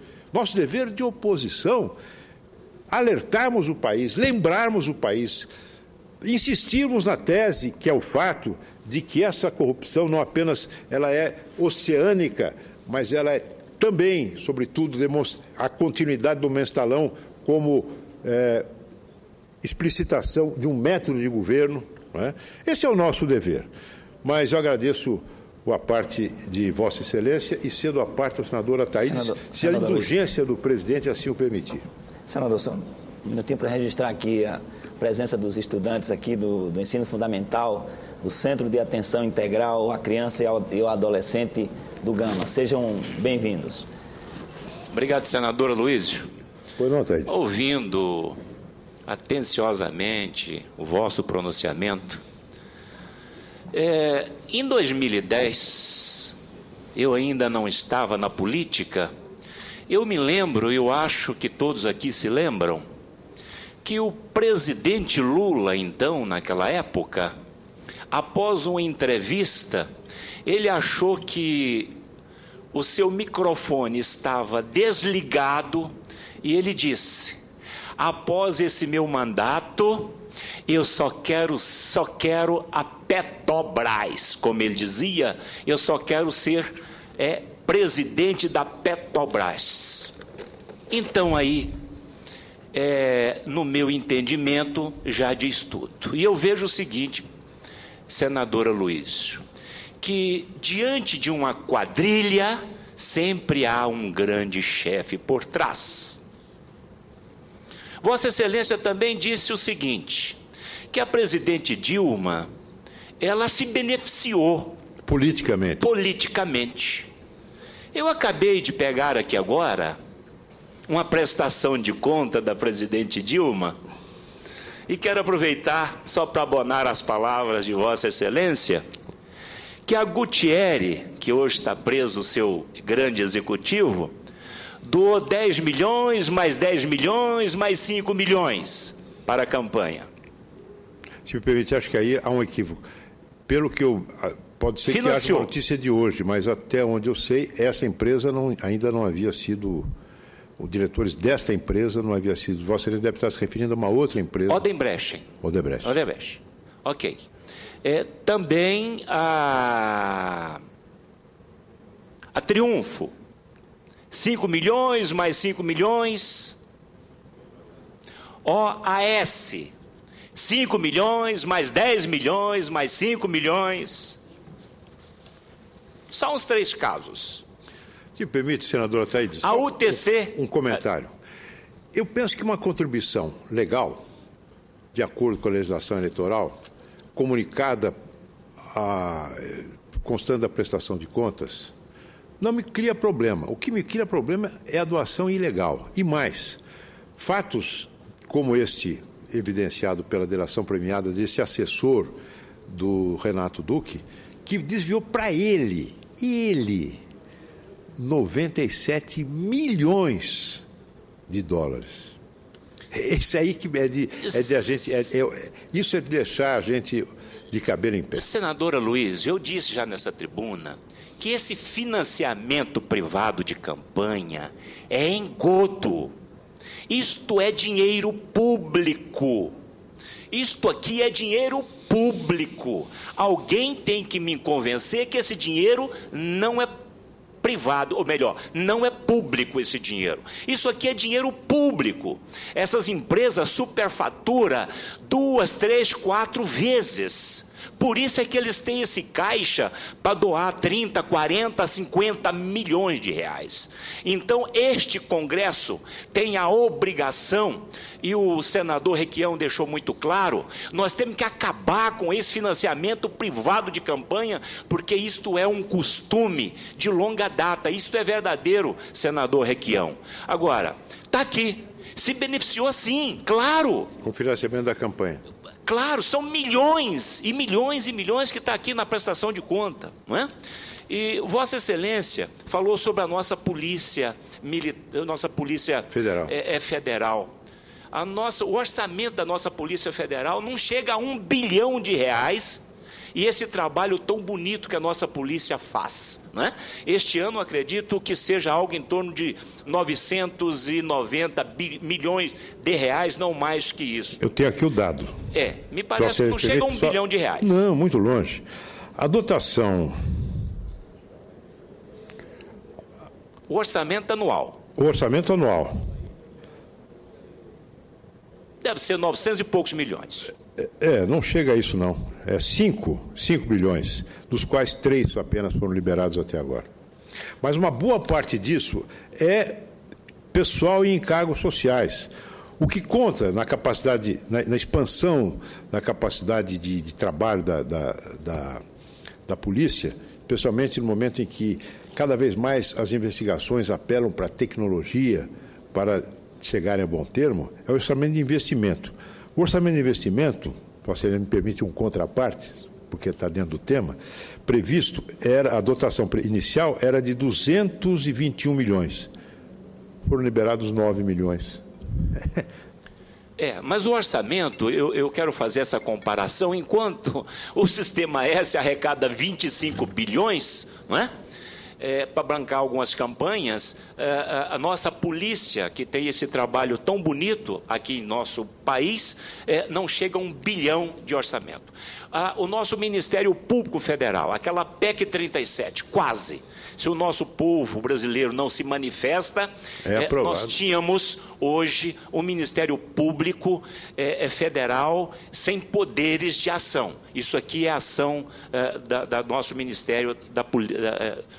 de oposição, alertarmos o país, lembrarmos o país, insistirmos na tese, que é o fato de que essa corrupção não apenas ela é oceânica, mas ela é também, sobretudo, a continuidade do mensalão como explicitação de um método de governo. Não é? Esse é o nosso dever. Mas eu agradeço a parte de Vossa Excelência e cedo a parte ao senador Ataídes, se a indulgência do presidente assim o permitir. Senador, só um minutinho para registrar aqui a presença dos estudantes aqui do ensino fundamental, do Centro de Atenção Integral à Criança e ao Adolescente do Gama. Sejam bem-vindos. Obrigado, senador Aloysio. Boa noite. Ouvindo atenciosamente o vosso pronunciamento, em 2010, eu ainda não estava na política. Eu me lembro, eu acho que todos aqui se lembram, que o presidente Lula, então, naquela época, após uma entrevista, ele achou que o seu microfone estava desligado e ele disse: após esse meu mandato, eu só quero a Petrobras, como ele dizia, eu só quero ser presidente da Petrobras. Então aí, no meu entendimento, já diz tudo. E eu vejo o seguinte, senador Aloysio, que diante de uma quadrilha, sempre há um grande chefe por trás. Vossa Excelência também disse o seguinte, que a presidente Dilma, ela se beneficiou politicamente. Eu acabei de pegar aqui agora uma prestação de conta da presidente Dilma e quero aproveitar só para abonar as palavras de Vossa Excelência, que a Gutierre, que hoje está preso, o seu grande executivo, doou 10 milhões, mais 10 milhões, mais 5 milhões para a campanha. Se me permite, acho que aí há um equívoco. Pelo que pode ser que haja uma notícia de hoje, mas até onde eu sei, essa empresa ainda não havia sido, os diretores desta empresa não havia sido, Vossa Excelência deve estar se referindo a uma outra empresa. Odebrecht. Ok. Também a Triunfo, 5 milhões, mais 5 milhões. OAS, 5 milhões, mais 10 milhões, mais 5 milhões. Só uns 3 casos. Se me permite, senador Ataíde, a UTC... Um comentário. Eu penso que uma contribuição legal, de acordo com a legislação eleitoral, comunicada, constando da prestação de contas, não me cria problema. O que me cria problema é a doação ilegal. E mais, fatos como este evidenciado pela delação premiada desse assessor do Renato Duque, que desviou para ele 97 milhões de dólares. Isso aí que isso é de deixar a gente de cabelo em pé. Senadora Aloysio, eu disse já nessa tribuna que esse financiamento privado de campanha é engodo. Isto é dinheiro público. Isto aqui é dinheiro público. Alguém tem que me convencer que esse dinheiro não é privado, ou melhor, não é público esse dinheiro. Isso aqui é dinheiro público. Essas empresas superfaturam 2, 3, 4 vezes. Por isso é que eles têm esse caixa para doar 30, 40, 50 milhões de reais. Então, este Congresso tem a obrigação, e o senador Requião deixou muito claro, nós temos que acabar com esse financiamento privado de campanha, porque isto é um costume de longa data. Isto é verdadeiro, senador Requião. Agora, está aqui. Se beneficiou sim, claro. Com o financiamento da campanha. Claro, são milhões e milhões e milhões que está aqui na prestação de conta, não é? E Vossa Excelência falou sobre a nossa polícia federal. Federal. O orçamento da nossa Polícia Federal não chega a R$1 bilhão, e esse trabalho tão bonito que a nossa polícia faz, né? Este ano acredito que seja algo em torno de 990 milhões de reais, não mais que isso. Eu tenho aqui o dado. Me parece que não chega a R$1 bilhão. Não, muito longe. A dotação... O orçamento anual. Deve ser 900 e poucos milhões. Não chega a isso não. É 5 bilhões, dos quais 3 apenas foram liberados até agora. Mas uma boa parte disso é pessoal em encargos sociais. O que conta na capacidade, na expansão da capacidade de trabalho da polícia, especialmente no momento em que cada vez mais as investigações apelam para a tecnologia para chegarem a bom termo, é o orçamento de investimento. O orçamento de investimento, você me permite um contraparte, porque está dentro do tema, previsto, a dotação inicial era de 221 milhões. Foram liberados 9 milhões. Mas o orçamento, eu quero fazer essa comparação, enquanto o Sistema S arrecada 25 bilhões, não é? Para bancar algumas campanhas, a nossa polícia, que tem esse trabalho tão bonito aqui em nosso país, não chega a 1 bilhão de orçamento. O nosso Ministério Público Federal, aquela PEC 37, quase. Se o nosso povo brasileiro não se manifesta, nós tínhamos hoje o Ministério Público Federal sem poderes de ação. Isso aqui é a ação do nosso Ministério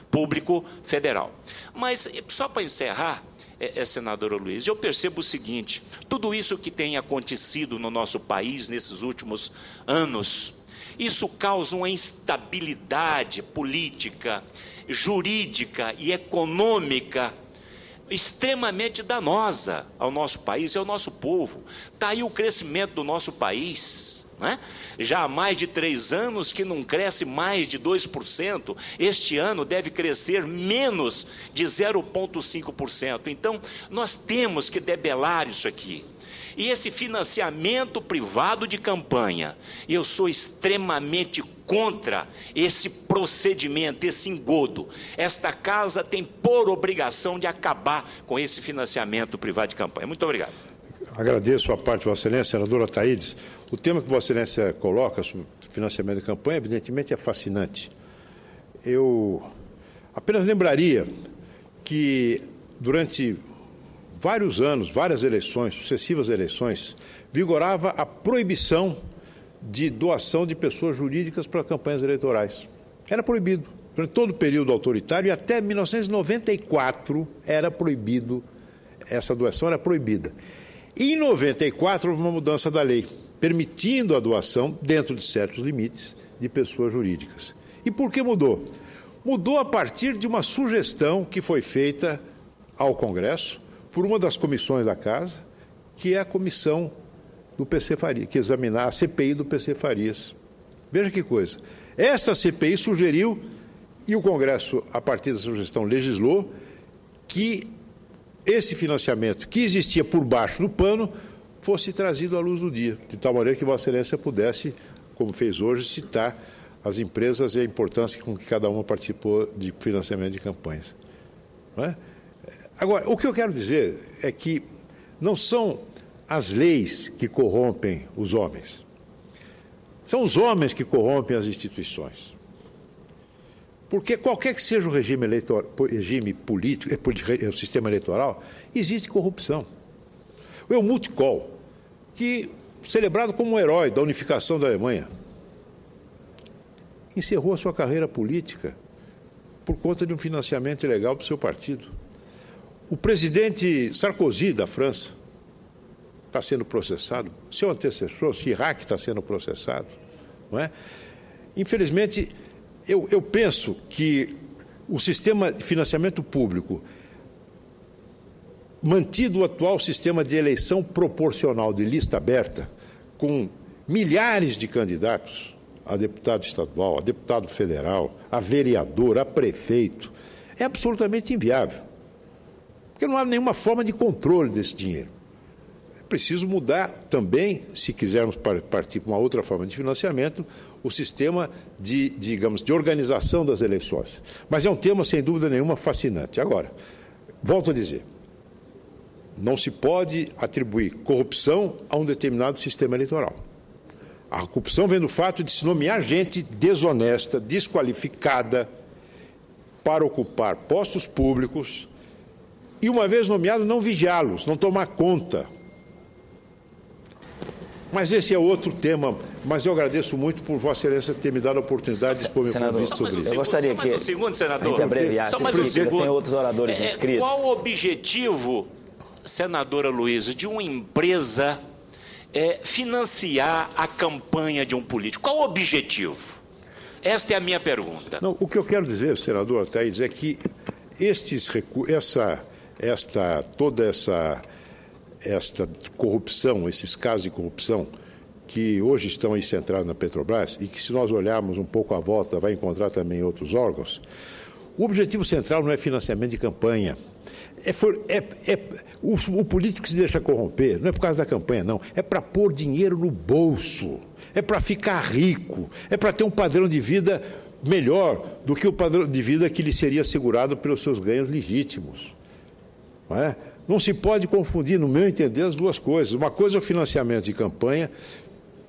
Público Federal. Mas, só para encerrar, senadora Luiz, eu percebo o seguinte: tudo isso que tem acontecido no nosso país nesses últimos anos, isso causa uma instabilidade política, jurídica e econômica extremamente danosa ao nosso país e ao nosso povo. Está aí o crescimento do nosso país, né? Já há mais de 3 anos que não cresce mais de 2%, este ano deve crescer menos de 0,5%. Então, nós temos que debelar isso aqui. E esse financiamento privado de campanha, eu sou extremamente contra esse procedimento, esse engodo. Esta casa tem por obrigação de acabar com esse financiamento privado de campanha. Muito obrigado. Agradeço a parte de Vossa Excelência, senadora Thaídes. O tema que Vossa Excelência coloca sobre financiamento de campanha, evidentemente, é fascinante. Eu apenas lembraria que durante vários anos, várias eleições, sucessivas eleições, vigorava a proibição de doação de pessoas jurídicas para campanhas eleitorais. Era proibido. Durante todo o período autoritário e até 1994 era proibido, essa doação era proibida. E em 94 houve uma mudança da lei, permitindo a doação, dentro de certos limites, de pessoas jurídicas. E por que mudou? Mudou a partir de uma sugestão que foi feita ao Congresso por uma das comissões da Casa, que é a comissão do PC Farias, que examinar a CPI do PC Farias. Veja que coisa. Esta CPI sugeriu, e o Congresso, a partir da sugestão, legislou, que esse financiamento que existia por baixo do pano fosse trazido à luz do dia, de tal maneira que Vossa Excelência pudesse, como fez hoje, citar as empresas e a importância com que cada uma participou de financiamento de campanhas. Não é? Agora, o que eu quero dizer é que não são as leis que corrompem os homens. São os homens que corrompem as instituições. Porque qualquer que seja o regime político, o sistema eleitoral, existe corrupção. O Helmut Kohl, que celebrado como um herói da unificação da Alemanha, encerrou a sua carreira política por conta de um financiamento ilegal para o seu partido. O presidente Sarkozy, da França, está sendo processado. Seu antecessor, Chirac, está sendo processado. Não é? Infelizmente, eu penso que o sistema de financiamento público, mantido o atual sistema de eleição proporcional de lista aberta, com milhares de candidatos a deputado estadual, a deputado federal, a vereador, a prefeito, é absolutamente inviável. Porque não há nenhuma forma de controle desse dinheiro. É preciso mudar também, se quisermos partir para uma outra forma de financiamento, o sistema de organização das eleições. Mas é um tema, sem dúvida nenhuma, fascinante. Agora, volto a dizer, não se pode atribuir corrupção a um determinado sistema eleitoral. A corrupção vem do fato de se nomear gente desonesta, desqualificada, para ocupar postos públicos e, uma vez nomeado, não vigiá-los, não tomar conta. Mas esse é outro tema, mas eu agradeço muito por Vossa Excelência ter me dado a oportunidade de expor meu ponto de vista sobre isso. Eu gostaria que a gente abreviasse, porque tem outros oradores inscritos. Qual o objetivo, senadora Luiza, de uma empresa financiar a campanha de um político? Qual o objetivo? Esta é a minha pergunta. Não, o que eu quero dizer, senador Altair, é que toda esta corrupção, esses casos de corrupção que hoje estão aí centrados na Petrobras e que, se nós olharmos um pouco à volta, vai encontrar também em outros órgãos, o objetivo central não é financiamento de campanha. O político que se deixa corromper, não é por causa da campanha, não. É para pôr dinheiro no bolso, é para ficar rico, é para ter um padrão de vida melhor do que o padrão de vida que lhe seria assegurado pelos seus ganhos legítimos. Não é? Não se pode confundir, no meu entender, as duas coisas. Uma coisa é o financiamento de campanha,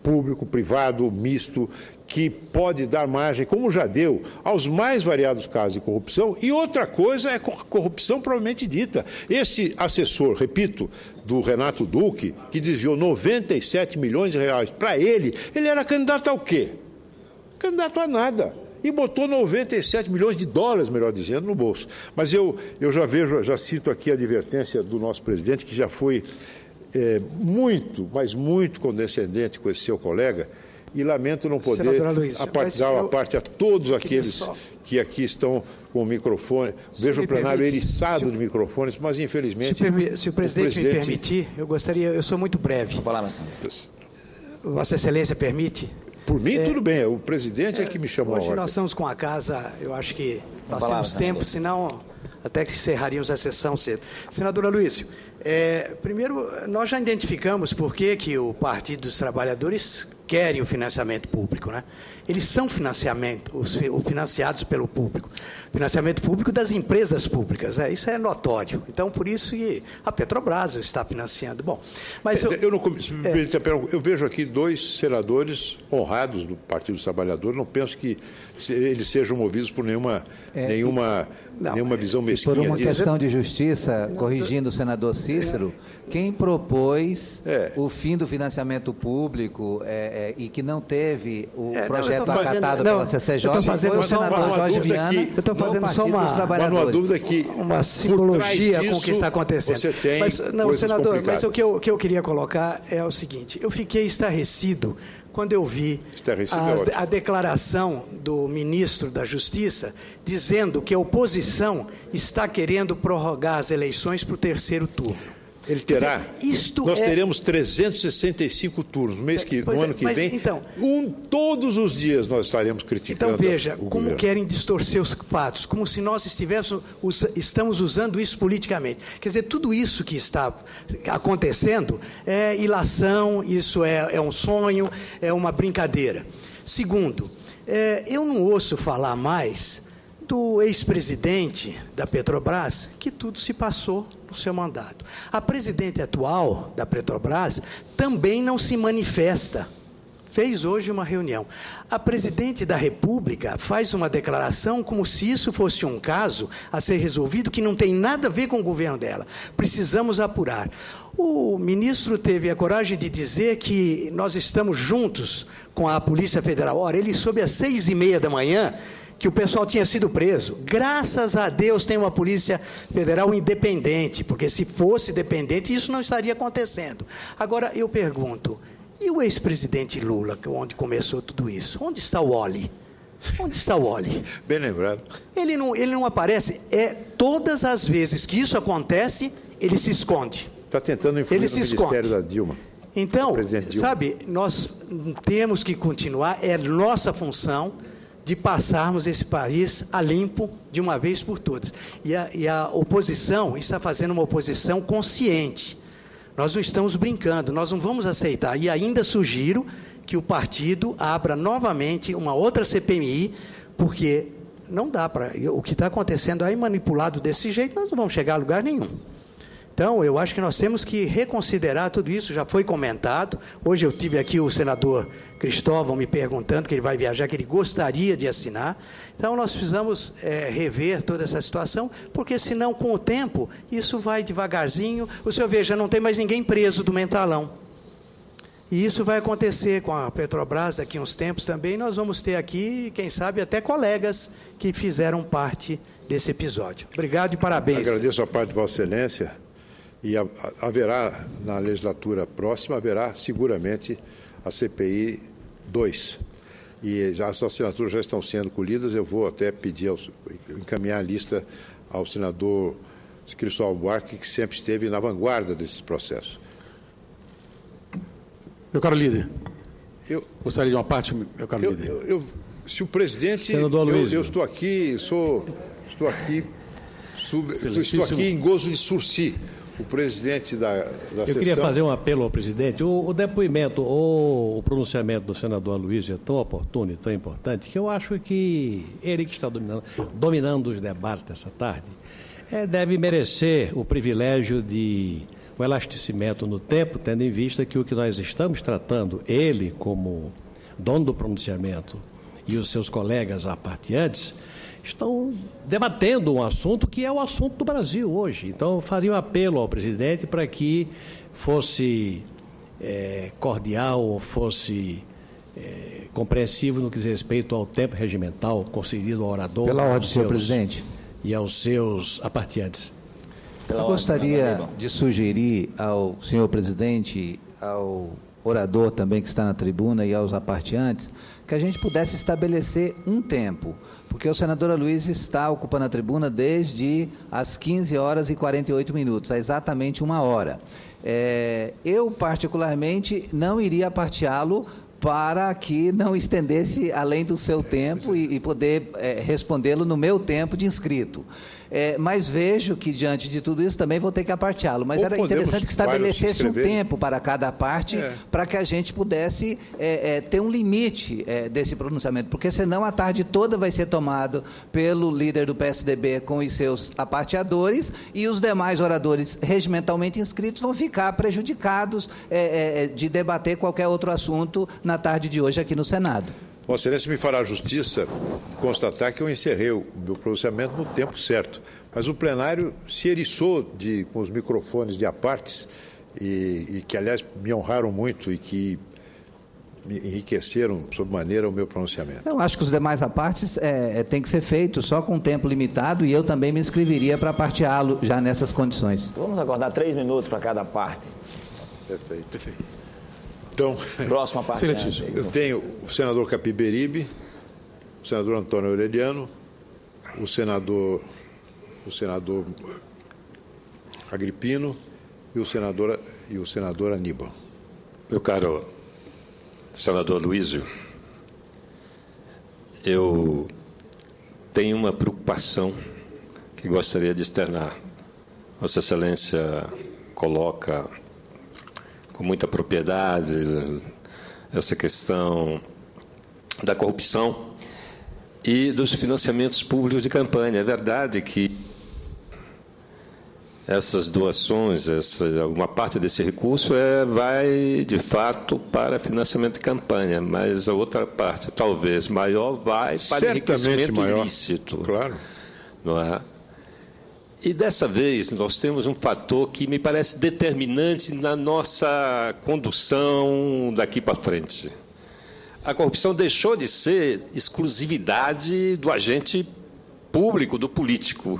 público, privado, misto, que pode dar margem, como já deu, aos mais variados casos de corrupção, e outra coisa é corrupção propriamente dita. Esse assessor, repito, do Renato Duque, que desviou 97 milhões de reais para ele era candidato ao quê? Candidato a nada. E botou 97 milhões de dólares, melhor dizendo, no bolso. Mas eu já cito aqui a advertência do nosso presidente, que já foi muito, mas muito condescendente com esse seu colega, e lamento não poder dar uma parte a todos aqueles que aqui estão com o microfone. Vejo o plenário eriçado de microfones, mas infelizmente... Se o presidente me permitir, eu sou muito breve. Vou falar, mas... Vossa Excelência permite? Por mim, tudo bem. O presidente é que me chamou. Hoje nós estamos com a casa, eu acho que nós temos tempo, senão até que encerraríamos a sessão cedo. Senador Aloysio, primeiro, nós já identificamos por que o Partido dos Trabalhadores querem o financiamento público, né? Eles são financiados pelo público. Financiamento público das empresas públicas, isso é notório. Então, por isso que a Petrobras está financiando. Bom, mas eu vejo aqui dois senadores honrados do Partido dos Trabalhadores. Não penso que eles sejam movidos por nenhuma visão mesquinha. Por uma questão de justiça, corrigindo o senador Cícero, quem propôs o fim do financiamento público e que não teve o projeto acatado pela CCJ foi o senador Jorge Viana. Eu estou fazendo só uma dúvida que uma simbologia com o que está acontecendo. Você tem senador, mas o que eu queria colocar é o seguinte: eu fiquei estarrecido quando eu vi a declaração do ministro da Justiça dizendo que a oposição está querendo prorrogar as eleições para o terceiro turno. Ele terá. Nós teremos 365 turnos no ano que vem. Então, todos os dias nós estaremos criticando. Então veja como querem distorcer os fatos, como se nós estamos usando isso politicamente. Quer dizer, tudo isso que está acontecendo é ilação, isso é um sonho, é uma brincadeira. Segundo, eu não ouço falar mais do ex-presidente da Petrobras, que tudo se passou no seu mandato. A presidente atual da Petrobras também não se manifesta. Fez hoje uma reunião. A presidente da República faz uma declaração como se isso fosse um caso a ser resolvido que não tem nada a ver com o governo dela. Precisamos apurar. O ministro teve a coragem de dizer que nós estamos juntos com a Polícia Federal. Ora, ele soube às 6h30 da manhã que o pessoal tinha sido preso. Graças a Deus tem uma Polícia Federal independente, porque se fosse dependente, isso não estaria acontecendo. Agora, eu pergunto, e o ex-presidente Lula, onde começou tudo isso? Onde está o Oli? Onde está o Oli? Bem lembrado. Ele não aparece. Todas as vezes que isso acontece, ele se esconde. Está tentando influir no Ministério da Dilma. Então, sabe, nós temos que continuar, é nossa função de passarmos esse país a limpo de uma vez por todas. E a oposição está fazendo uma oposição consciente. Nós não estamos brincando, nós não vamos aceitar. E ainda sugiro que o partido abra novamente uma outra CPMI, porque não dá para... O que está acontecendo aí, manipulado desse jeito, nós não vamos chegar a lugar nenhum. Então, eu acho que nós temos que reconsiderar tudo isso, já foi comentado. Hoje eu tive aqui o senador Cristóvão me perguntando que ele vai viajar, que ele gostaria de assinar. Então, nós precisamos rever toda essa situação, porque senão, com o tempo, isso vai devagarzinho. O senhor veja, não tem mais ninguém preso do mentalão. E isso vai acontecer com a Petrobras daqui a uns tempos também. Nós vamos ter aqui, quem sabe, até colegas que fizeram parte desse episódio. Obrigado e parabéns. Agradeço a parte de Vossa Excelência. E haverá, na legislatura próxima, haverá seguramente a CPI 2. e já as assinaturas já estão sendo colhidas. Eu vou até encaminhar a lista ao senador Cristóvão Buarque, que sempre esteve na vanguarda desses processos. Meu caro líder, eu gostaria de uma parte, meu caro líder. Se o presidente... Senador Aloysio. Eu estou aqui em gozo de Sursi, o presidente da sessão. Eu queria fazer um apelo ao presidente. O depoimento ou o pronunciamento do senador Aloysio é tão oportuno e tão importante que eu acho que ele que está dominando os debates dessa tarde deve merecer o privilégio de o elastecimento no tempo, tendo em vista que o que nós estamos tratando, ele como dono do pronunciamento e os seus colegas aparteantes, estão debatendo um assunto que é o assunto do Brasil hoje. Então, eu faria um apelo ao presidente para que fosse cordial ou fosse compreensivo no que diz respeito ao tempo regimental concedido ao orador. Pela ordem, senhor presidente. E aos seus aparteantes. Eu gostaria de sugerir ao senhor presidente, ao orador também que está na tribuna e aos aparteantes, que a gente pudesse estabelecer um tempo, porque o senador Aloysio está ocupando a tribuna desde as 15 horas e 48 minutos, há exatamente 1 hora. Eu, particularmente, não iria aparteá-lo para que não estendesse além do seu tempo e poder respondê-lo no meu tempo de inscrito. Mas vejo que, diante de tudo isso, também vou ter que aparteá-lo. Mas era interessante que estabelecesse um tempo para cada parte, para que a gente pudesse ter um limite desse pronunciamento, porque senão a tarde toda vai ser tomada pelo líder do PSDB com os seus aparteadores e os demais oradores regimentalmente inscritos vão ficar prejudicados de debater qualquer outro assunto na tarde de hoje aqui no Senado. Vossa Excelência me fará a justiça constatar que eu encerrei o meu pronunciamento no tempo certo, mas o plenário se eriçou com os microfones de apartes e que, aliás, me honraram muito e que me enriqueceram sobremaneira o meu pronunciamento. Eu acho que os demais apartes têm que ser feitos só com tempo limitado e eu também me inscreveria para aparteá-lo já nessas condições. Vamos acordar 3 minutos para cada parte. Perfeito. Então, próxima parte. Eu tenho o senador Capiberibe, o senador Antônio Aureliano, o senador Agripino e o senador Aníbal. Meu caro senador Aloysio, eu tenho uma preocupação que gostaria de externar. Vossa Excelência coloca com muita propriedade essa questão da corrupção e dos financiamentos públicos de campanha. É verdade que essas doações, uma parte desse recurso vai, de fato, para financiamento de campanha, mas a outra parte, talvez maior, vai para enriquecimento ilícito. Claro. Não é? E dessa vez nós temos um fator que me parece determinante na nossa condução daqui para frente. A corrupção deixou de ser exclusividade do agente público, do político.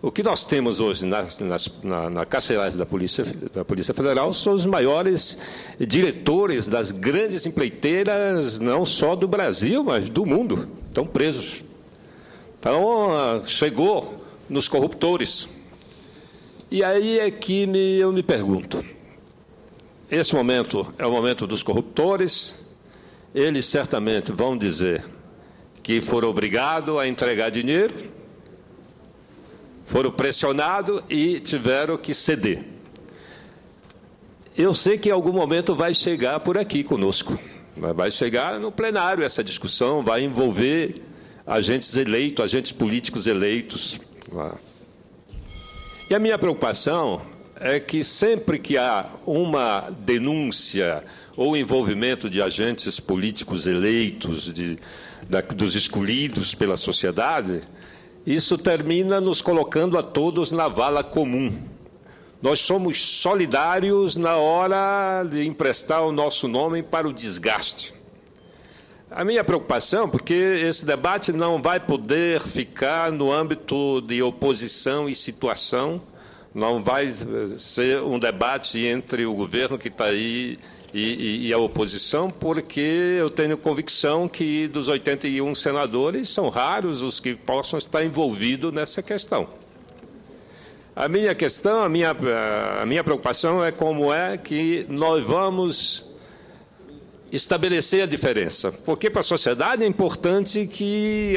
O que nós temos hoje na carceragem da Polícia Federal são os maiores diretores das grandes empreiteiras, não só do Brasil, mas do mundo, estão presos. Então, chegou nos corruptores. E aí é que eu me pergunto, esse momento é o momento dos corruptores, eles certamente vão dizer que foram obrigados a entregar dinheiro, foram pressionados e tiveram que ceder. Eu sei que em algum momento vai chegar por aqui conosco, vai chegar no plenário essa discussão, vai envolver agentes eleitos, agentes políticos eleitos. E a minha preocupação é que sempre que há uma denúncia ou envolvimento de agentes políticos eleitos, dos escolhidos pela sociedade, isso termina nos colocando a todos na vala comum. Nós somos solidários na hora de emprestar o nosso nome para o desgaste. A minha preocupação, porque esse debate não vai poder ficar no âmbito de oposição e situação, Não vai ser um debate entre o governo que está aí e a oposição, porque eu tenho convicção que dos 81 senadores são raros os que possam estar envolvidos nessa questão. A minha questão, a minha preocupação é como é que nós vamos estabelecer a diferença, porque para a sociedade é importante que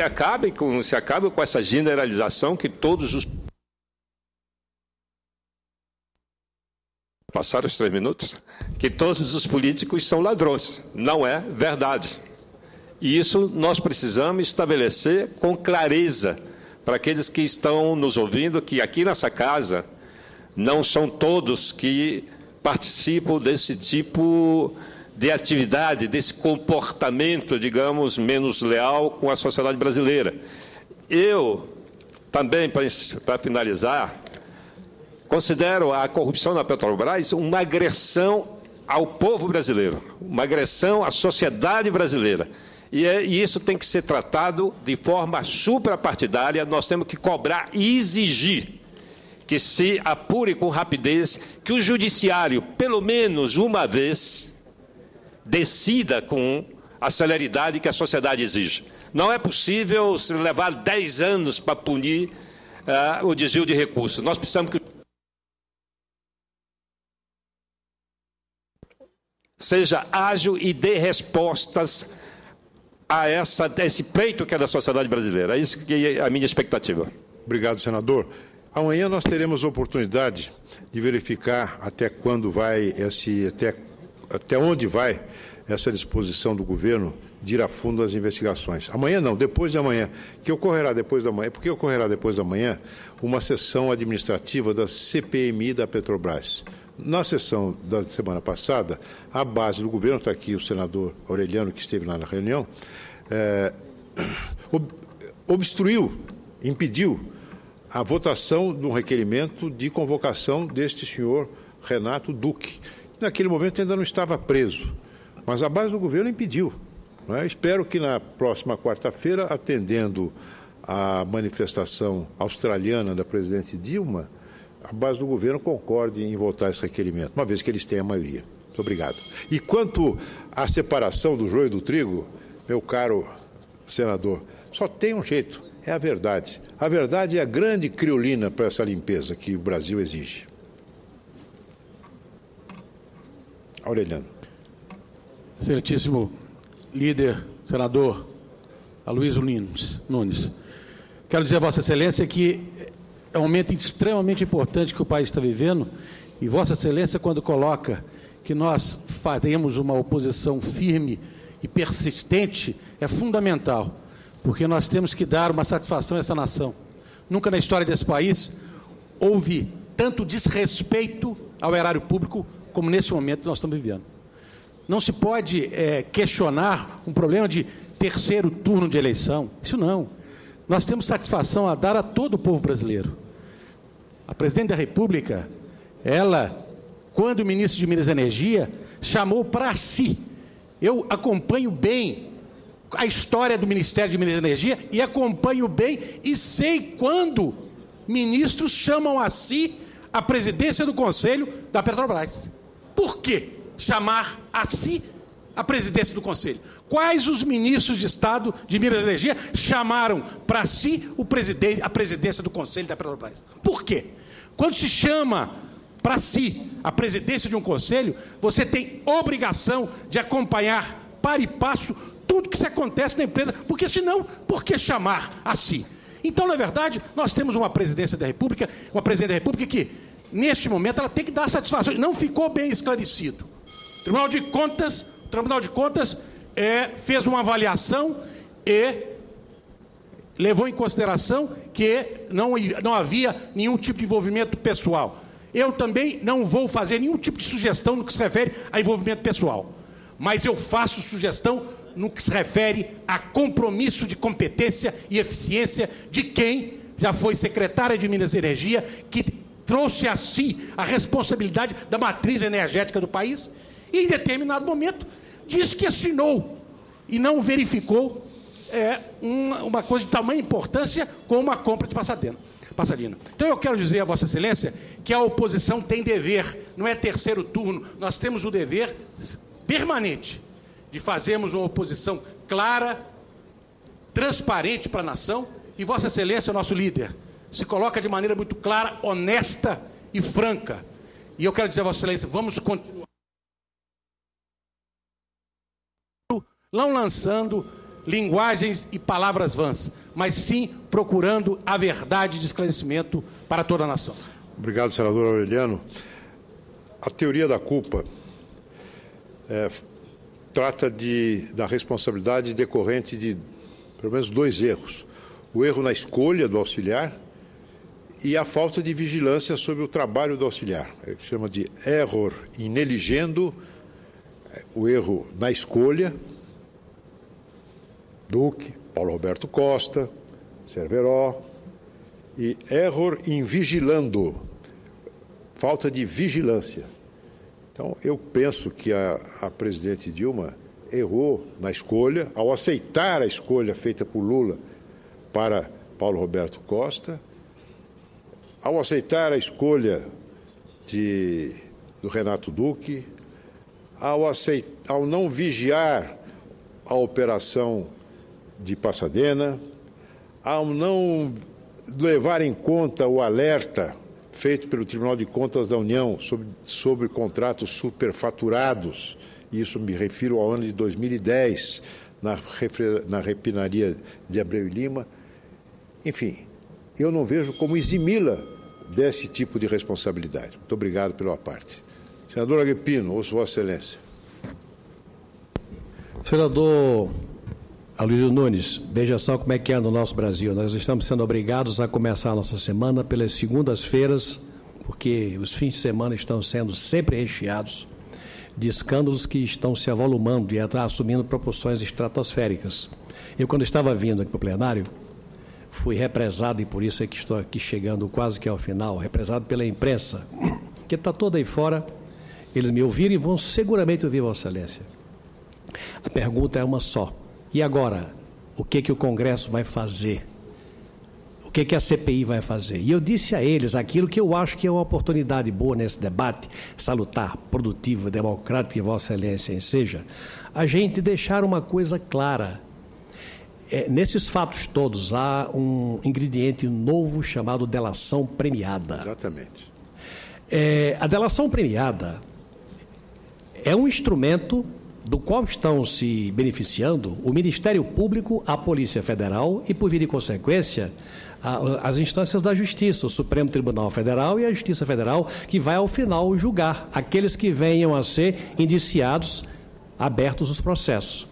se acabe com essa generalização que todos os... Passaram os 3 minutos? Que todos os políticos são ladrões. Não é verdade. E isso nós precisamos estabelecer com clareza para aqueles que estão nos ouvindo, que aqui nessa casa não são todos que participam desse tipo de atividade, desse comportamento, digamos, menos leal com a sociedade brasileira. Eu, também, para finalizar, considero a corrupção na Petrobras uma agressão ao povo brasileiro, uma agressão à sociedade brasileira. E isso tem que ser tratado de forma suprapartidária. Nós temos que cobrar e exigir que se apure com rapidez, que o judiciário, pelo menos uma vez, decida com a celeridade que a sociedade exige. Não é possível levar 10 anos para punir o desvio de recursos. Nós precisamos que seja ágil e dê respostas a esse pleito que é da sociedade brasileira. É isso que é a minha expectativa. Obrigado, senador. Amanhã nós teremos oportunidade de verificar até quando vai até onde vai essa disposição do governo de ir a fundo às investigações. Amanhã não, depois de amanhã. Que ocorrerá depois da manhã? Porque ocorrerá depois da manhã uma sessão administrativa da CPMI da Petrobras. Na sessão da semana passada, a base do governo, está aqui o senador Aureliano, que esteve lá na reunião, impediu a votação de um requerimento de convocação deste senhor Renato Duque. Naquele momento ainda não estava preso, mas a base do governo impediu. Não é? Espero que na próxima quarta-feira, atendendo à manifestação australiana da presidente Dilma, a base do governo concorde em votar esse requerimento, uma vez que eles têm a maioria. Muito obrigado. E quanto à separação do joio do trigo, meu caro senador, só tem um jeito, é a verdade. A verdade é a grande criolina para essa limpeza que o Brasil exige. Aureliano. Excelentíssimo líder, senador Aloysio Nunes, quero dizer a Vossa Excelência que é um momento extremamente importante que o país está vivendo, e Vossa Excelência, quando coloca que nós faremos uma oposição firme e persistente, é fundamental, porque nós temos que dar uma satisfação a essa nação. Nunca na história desse país houve tanto desrespeito ao erário público como nesse momento que nós estamos vivendo. Não se pode questionar um problema de terceiro turno de eleição, isso não. Nós temos satisfação a dar a todo o povo brasileiro. A presidente da República, ela, quando o ministro de Minas e Energia, chamou para si. Eu acompanho bem a história do Ministério de Minas e Energia e acompanho bem e sei quando ministros chamam a si a presidência do Conselho da Petrobras. Por que chamar a si a presidência do Conselho? Quais os ministros de Estado de Minas e Energia chamaram para si a presidência do Conselho da Petrobras? Por quê? Quando se chama para si a presidência de um conselho, você tem obrigação de acompanhar para e passo tudo que se acontece na empresa, porque senão, por que chamar a si? Então, na verdade, nós temos uma presidência da República, uma presidente da República que, neste momento, ela tem que dar satisfação. Não ficou bem esclarecido. O Tribunal de Contas fez uma avaliação e levou em consideração que não havia nenhum tipo de envolvimento pessoal. Eu também não vou fazer nenhum tipo de sugestão no que se refere a envolvimento pessoal, mas eu faço sugestão no que se refere a compromisso de competência e eficiência de quem já foi secretária de Minas e Energia, que trouxe a si a responsabilidade da matriz energética do país e, em determinado momento, disse que assinou e não verificou uma coisa de tamanha importância como a compra de Passadena. Passalino. Então eu quero dizer a Vossa Excelência que a oposição tem dever, não é terceiro turno, nós temos o dever permanente de fazermos uma oposição clara, transparente para a nação, e Vossa Excelência, nosso líder, se coloca de maneira muito clara, honesta e franca. E eu quero dizer a Vossa Excelência, vamos continuar não lançando linguagens e palavras vãs, mas sim procurando a verdade de esclarecimento para toda a nação. Obrigado, senador Aureliano. A teoria da culpa trata da responsabilidade decorrente de, pelo menos, 2 erros. O erro na escolha do auxiliar e a falta de vigilância sobre o trabalho do auxiliar. Ele chama de error ineligendo, o erro na escolha, Duque, Paulo Roberto Costa, Cerveró, e error in vigilando, falta de vigilância. Então, eu penso que a presidente Dilma errou na escolha, ao aceitar a escolha feita por Lula para Paulo Roberto Costa, ao aceitar a escolha do Renato Duque, ao não vigiar a operação de Passadena, ao não levar em conta o alerta feito pelo Tribunal de Contas da União sobre contratos superfaturados, e isso me refiro ao ano de 2010, na refinaria de Abreu e Lima. Enfim, eu não vejo como eximi-la desse tipo de responsabilidade. Muito obrigado pela parte. Senador Agrippino, ouço Vossa Excelência. Senador Aloysio Nunes, veja só como é que anda o nosso Brasil. Nós estamos sendo obrigados a começar a nossa semana pelas segundas-feiras, porque os fins de semana estão sendo sempre recheados de escândalos que estão se avolumando e assumindo proporções estratosféricas. Eu, quando estava vindo aqui para o plenário, fui represado, e por isso é que estou aqui chegando quase que ao final, represado pela imprensa, que está toda aí fora. Eles me ouviram e vão seguramente ouvir Vossa Excelência. A pergunta é uma só. E agora, o que o Congresso vai fazer? O que a CPI vai fazer? E eu disse a eles aquilo que eu acho que é uma oportunidade boa nesse debate, salutar, produtivo, democrático, que Vossa Excelência seja, a gente deixar uma coisa clara. Nesses fatos todos, há um ingrediente novo chamado delação premiada. Exatamente. A delação premiada é um instrumento do qual estão se beneficiando o Ministério Público, a Polícia Federal e, por via de consequência, as instâncias da Justiça, o Supremo Tribunal Federal e a Justiça Federal, que vai, ao final, julgar aqueles que venham a ser indiciados, abertos os processos.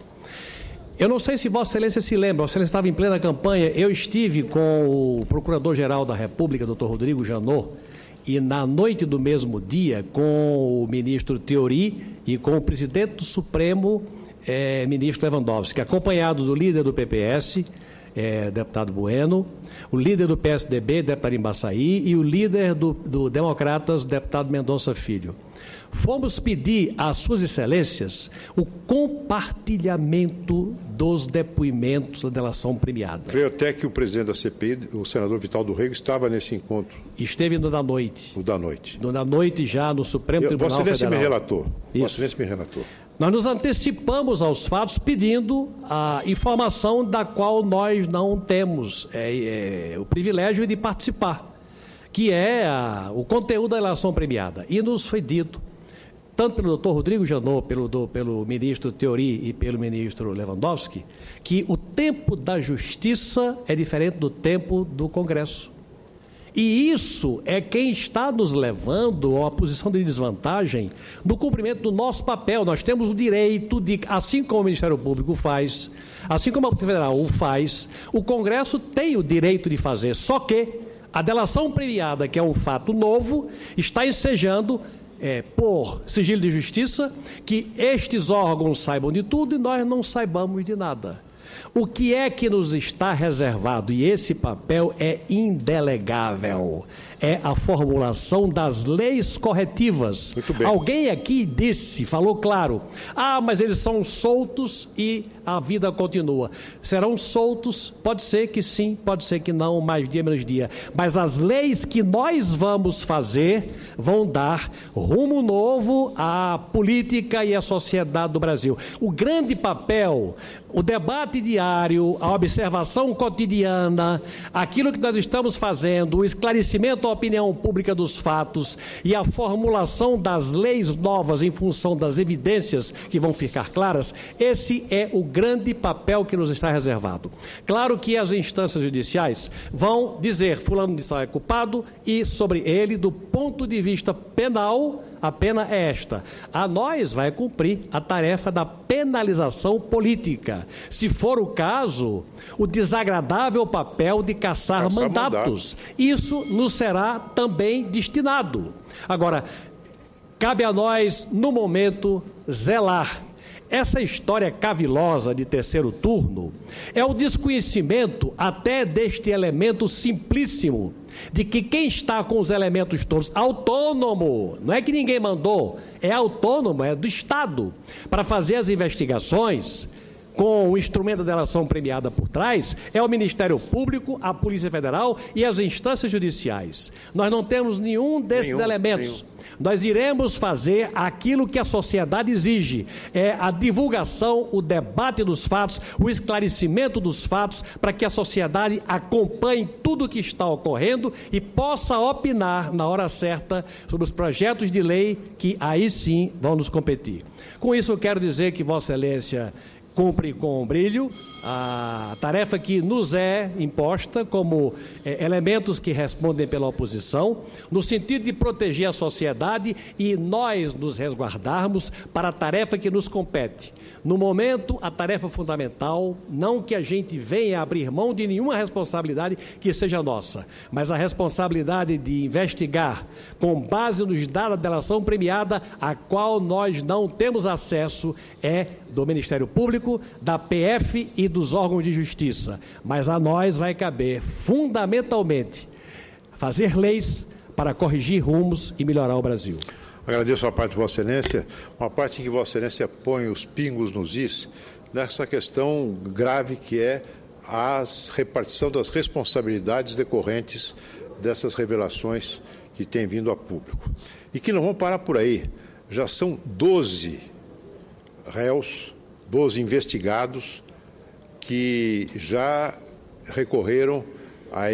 Eu não sei se Vossa Excelência se lembra, Vossa Excelência estava em plena campanha, eu estive com o Procurador-Geral da República, Dr. Rodrigo Janot, e na noite do mesmo dia, com o ministro Teori e com o presidente do Supremo, ministro Lewandowski, acompanhado do líder do PPS, deputado Bueno, o líder do PSDB, deputado Embaçaí, e o líder do Democratas, deputado Mendonça Filho. Fomos pedir às suas excelências o compartilhamento dos depoimentos da delação premiada. Creio até que o presidente da CPI, o senador Vital do Rego, estava nesse encontro. Esteve no da noite. O da noite. No da noite já no Supremo Tribunal Federal. Vossa Excelência me relatou. Nós nos antecipamos aos fatos pedindo a informação da qual nós não temos o privilégio de participar, que é o conteúdo da delação premiada. E nos foi dito, tanto pelo doutor Rodrigo Janot, pelo ministro Teori e pelo ministro Lewandowski, que o tempo da justiça é diferente do tempo do Congresso. E isso é quem está nos levando a uma posição de desvantagem no cumprimento do nosso papel. Nós temos o direito de, assim como o Ministério Público faz, assim como a Polícia Federal o faz, o Congresso tem o direito de fazer, só que a delação premiada, que é um fato novo, está ensejando, por sigilo de justiça, que estes órgãos saibam de tudo e nós não saibamos de nada. O que é que nos está reservado? E esse papel é indelegável. É a formulação das leis corretivas. Muito bem. Alguém aqui falou claro, mas eles são soltos e a vida continua. Serão soltos, pode ser que sim, pode ser que não, mais dia menos dia. Mas as leis que nós vamos fazer vão dar rumo novo à política e à sociedade do Brasil. O grande papel, o debate diário, a observação cotidiana, aquilo que nós estamos fazendo, o esclarecimento à opinião pública dos fatos e a formulação das leis novas em função das evidências que vão ficar claras, esse é o grande papel que nos está reservado. Claro que as instâncias judiciais vão dizer fulano de tal é culpado e sobre ele, do ponto de vista penal, a pena é esta. A nós vai cumprir a tarefa da penalização política. Se for o caso, o desagradável papel de caçar mandatos. Isso nos será também destinado. Agora, cabe a nós, no momento, zelar. Essa história cavilosa de terceiro turno é o desconhecimento até deste elemento simplíssimo, de que quem está com os elementos todos autônomo, não é que ninguém mandou, é autônomo, é do Estado, para fazer as investigações, com o instrumento da delação premiada por trás, é o Ministério Público, a Polícia Federal e as instâncias judiciais. Nós não temos nenhum desses elementos. Nós iremos fazer aquilo que a sociedade exige, é a divulgação, o debate dos fatos, o esclarecimento dos fatos, para que a sociedade acompanhe tudo o que está ocorrendo e possa opinar na hora certa sobre os projetos de lei que aí sim vão nos competir. Com isso eu quero dizer que Vossa Excelência cumpre com brilho a tarefa que nos é imposta como elementos que respondem pela oposição, no sentido de proteger a sociedade e nós nos resguardarmos para a tarefa que nos compete. No momento, a tarefa fundamental, não que a gente venha abrir mão de nenhuma responsabilidade que seja nossa, mas a responsabilidade de investigar com base nos dados da delação premiada, a qual nós não temos acesso, é do Ministério Público, da PF e dos órgãos de justiça. Mas a nós vai caber, fundamentalmente, fazer leis para corrigir rumos e melhorar o Brasil. Agradeço a parte de Vossa Excelência, uma parte em que Vossa Excelência põe os pingos nos is nessa questão grave que é a repartição das responsabilidades decorrentes dessas revelações que têm vindo a público. E que não vão parar por aí. Já são 12 réus, 12 investigados que já recorreram a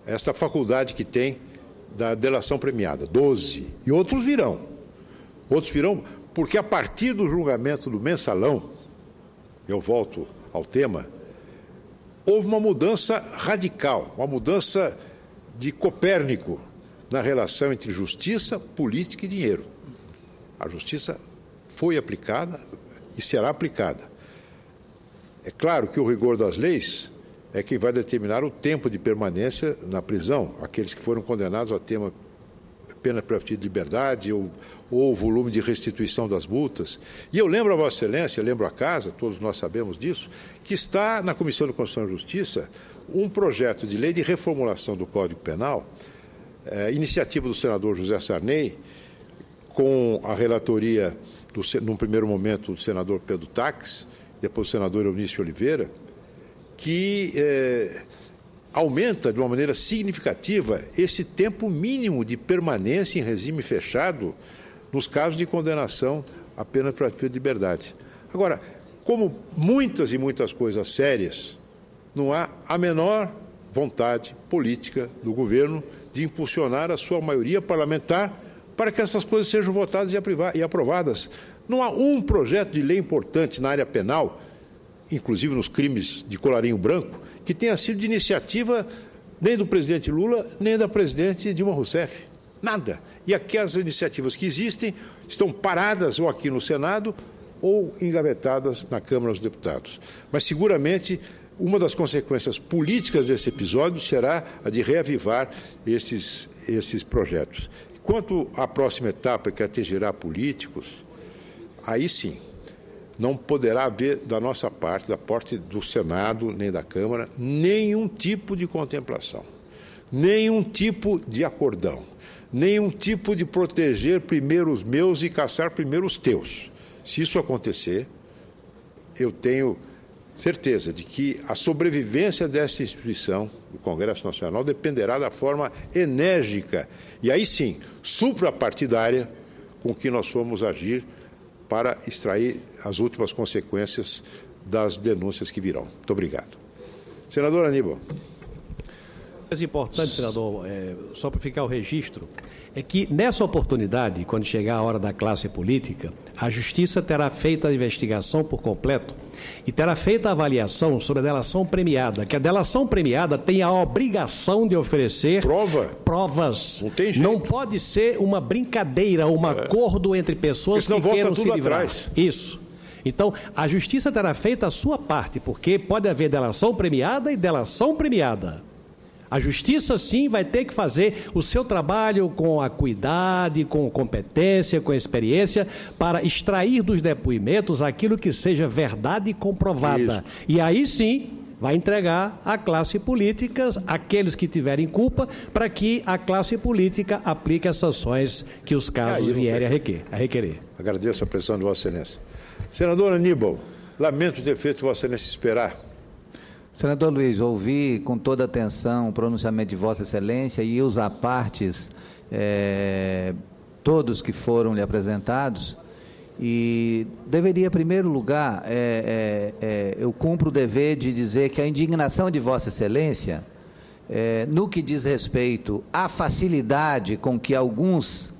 esta faculdade que tem da delação premiada, 12. E outros virão. Outros virão porque a partir do julgamento do mensalão, eu volto ao tema, houve uma mudança radical, uma mudança de Copérnico na relação entre justiça, política e dinheiro. A justiça foi aplicada e será aplicada. É claro que o rigor das leis é quem vai determinar o tempo de permanência na prisão, aqueles que foram condenados a ter uma pena privativa de liberdade ou o volume de restituição das multas. E eu lembro a Vossa Excelência, lembro a Casa, todos nós sabemos disso, que está na Comissão de Constituição e Justiça um projeto de lei de reformulação do Código Penal, iniciativa do senador José Sarney, com a relatoria, num primeiro momento, do senador Pedro Taques, depois do senador Eunício Oliveira, que aumenta de uma maneira significativa esse tempo mínimo de permanência em regime fechado nos casos de condenação à pena privativa de liberdade. Agora, como muitas e muitas coisas sérias, não há a menor vontade política do governo de impulsionar a sua maioria parlamentar para que essas coisas sejam votadas e aprovadas. Não há um projeto de lei importante na área penal, inclusive nos crimes de colarinho branco, que tenha sido de iniciativa nem do presidente Lula, nem da presidente Dilma Rousseff. Nada. E aquelas iniciativas que existem estão paradas ou aqui no Senado ou engavetadas na Câmara dos Deputados. Mas, seguramente, uma das consequências políticas desse episódio será a de reavivar esses projetos. Quanto à próxima etapa, que atingirá políticos, aí sim, não poderá haver da nossa parte, da parte do Senado, nem da Câmara, nenhum tipo de contemplação, nenhum tipo de acordão, nenhum tipo de proteger primeiro os meus e caçar primeiro os teus. Se isso acontecer, eu tenho certeza de que a sobrevivência dessa instituição, do Congresso Nacional, dependerá da forma enérgica e aí sim, suprapartidária, com que nós fomos agir para extrair as últimas consequências das denúncias que virão. Muito obrigado. Senador Aníbal. O mais importante, senador, só para ficar o registro, é que nessa oportunidade, quando chegar a hora da classe política, a Justiça terá feito a investigação por completo e terá feito a avaliação sobre a delação premiada, que a delação premiada tem a obrigação de oferecer provas. Não tem jeito. Não pode ser uma brincadeira, um acordo entre pessoas que queiram se livrar. Atrás. Isso. Então, a Justiça terá feito a sua parte, porque pode haver delação premiada e delação premiada. A Justiça, sim, vai ter que fazer o seu trabalho com acuidade, com competência, com experiência, para extrair dos depoimentos aquilo que seja verdade comprovada. Isso. E aí, sim, vai entregar à classe política, aqueles que tiverem culpa, para que a classe política aplique as sanções que os casos vierem a requerer. Agradeço a pressão de Vossa Excelência. Senador Aníbal, lamento ter feito Vossa Excelência esperar. Senador Luiz, ouvi com toda atenção o pronunciamento de Vossa Excelência e os apartes, todos que foram lhe apresentados, e deveria, em primeiro lugar, eu cumpro o dever de dizer que a indignação de Vossa Excelência, no que diz respeito à facilidade com que alguns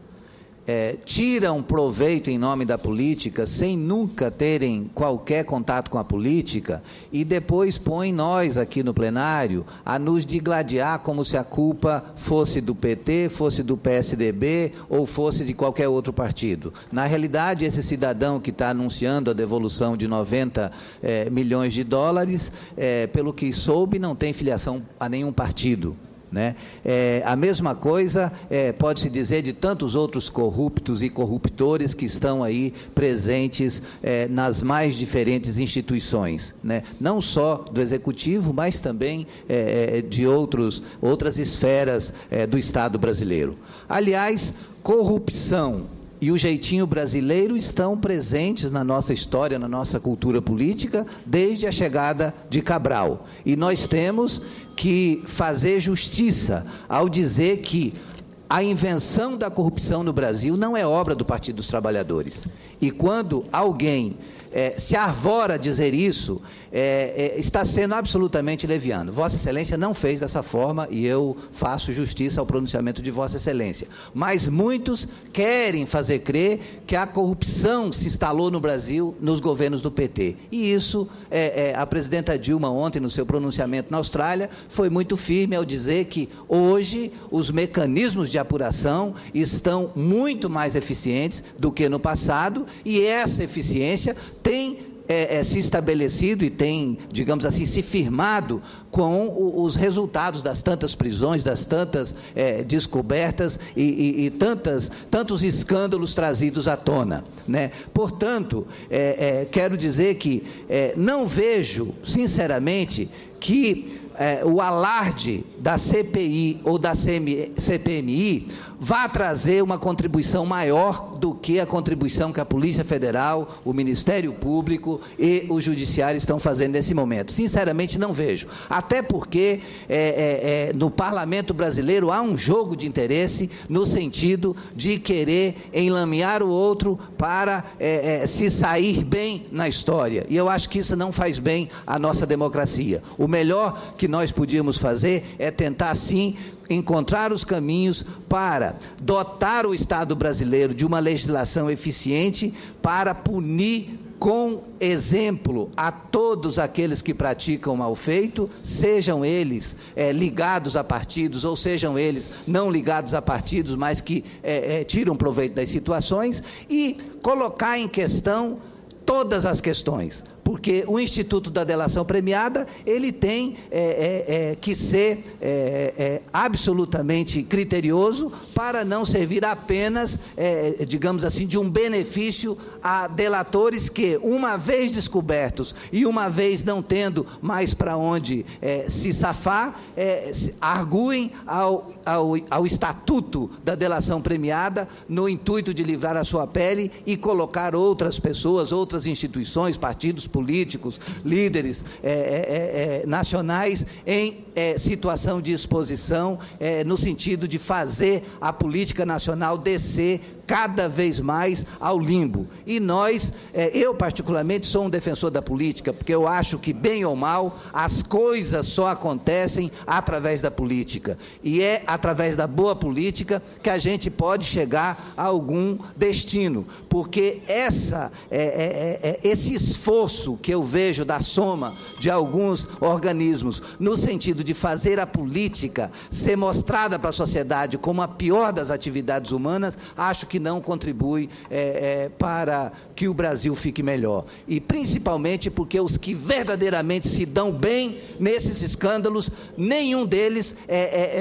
tiram proveito em nome da política sem nunca terem qualquer contato com a política e depois põem nós aqui no plenário a nos digladiar como se a culpa fosse do PT, fosse do PSDB ou fosse de qualquer outro partido. Na realidade, esse cidadão que está anunciando a devolução de 90 milhões de dólares, pelo que soube, não tem filiação a nenhum partido. Né? A mesma coisa pode-se dizer de tantos outros corruptos e corruptores que estão aí presentes nas mais diferentes instituições, né? Não só do Executivo, mas também de outras esferas do Estado brasileiro. Aliás, corrupção e o jeitinho brasileiro estão presentes na nossa história, na nossa cultura política, desde a chegada de Cabral. E nós temos que fazer justiça ao dizer que a invenção da corrupção no Brasil não é obra do Partido dos Trabalhadores. E quando alguém se arvora a dizer isso, está sendo absolutamente leviano. Vossa Excelência não fez dessa forma e eu faço justiça ao pronunciamento de Vossa Excelência. Mas muitos querem fazer crer que a corrupção se instalou no Brasil nos governos do PT. E isso, a presidenta Dilma ontem, no seu pronunciamento na Austrália, foi muito firme ao dizer que hoje os mecanismos de apuração estão muito mais eficientes do que no passado e essa eficiência tem se estabelecido e tem, digamos assim, se firmado com os resultados das tantas prisões, das tantas descobertas e tantos escândalos trazidos à tona, né? Portanto, quero dizer que não vejo, sinceramente, que o alarde da CPI ou da CPMI vá trazer uma contribuição maior do que a contribuição que a Polícia Federal, o Ministério Público e o Judiciário estão fazendo nesse momento. Sinceramente, não vejo. Até porque no Parlamento brasileiro há um jogo de interesse no sentido de querer enlamear o outro para se sair bem na história. E eu acho que isso não faz bem à nossa democracia. O melhor que nós podíamos fazer é tentar, sim, encontrar os caminhos para dotar o Estado brasileiro de uma legislação eficiente para punir com exemplo a todos aqueles que praticam mal feito, sejam eles ligados a partidos ou sejam eles não ligados a partidos, mas que tiram proveito das situações e colocar em questão todas as questões, porque o Instituto da Delação Premiada, ele tem que ser absolutamente criterioso para não servir apenas, digamos assim, de um benefício a delatores que, uma vez descobertos e uma vez não tendo mais para onde se safar, arguem ao Estatuto da Delação Premiada no intuito de livrar a sua pele e colocar outras pessoas, outras instituições, partidos políticos, líderes nacionais em situação de exposição, no sentido de fazer a política nacional descer cada vez mais ao limbo. E nós, eu particularmente sou um defensor da política, porque eu acho que, bem ou mal, as coisas só acontecem através da política. E é através da boa política que a gente pode chegar a algum destino, porque esse esforço que eu vejo da soma de alguns organismos, no sentido de fazer a política ser mostrada para a sociedade como a pior das atividades humanas, acho que não contribui para que o Brasil fique melhor. E principalmente porque os que verdadeiramente se dão bem nesses escândalos, nenhum deles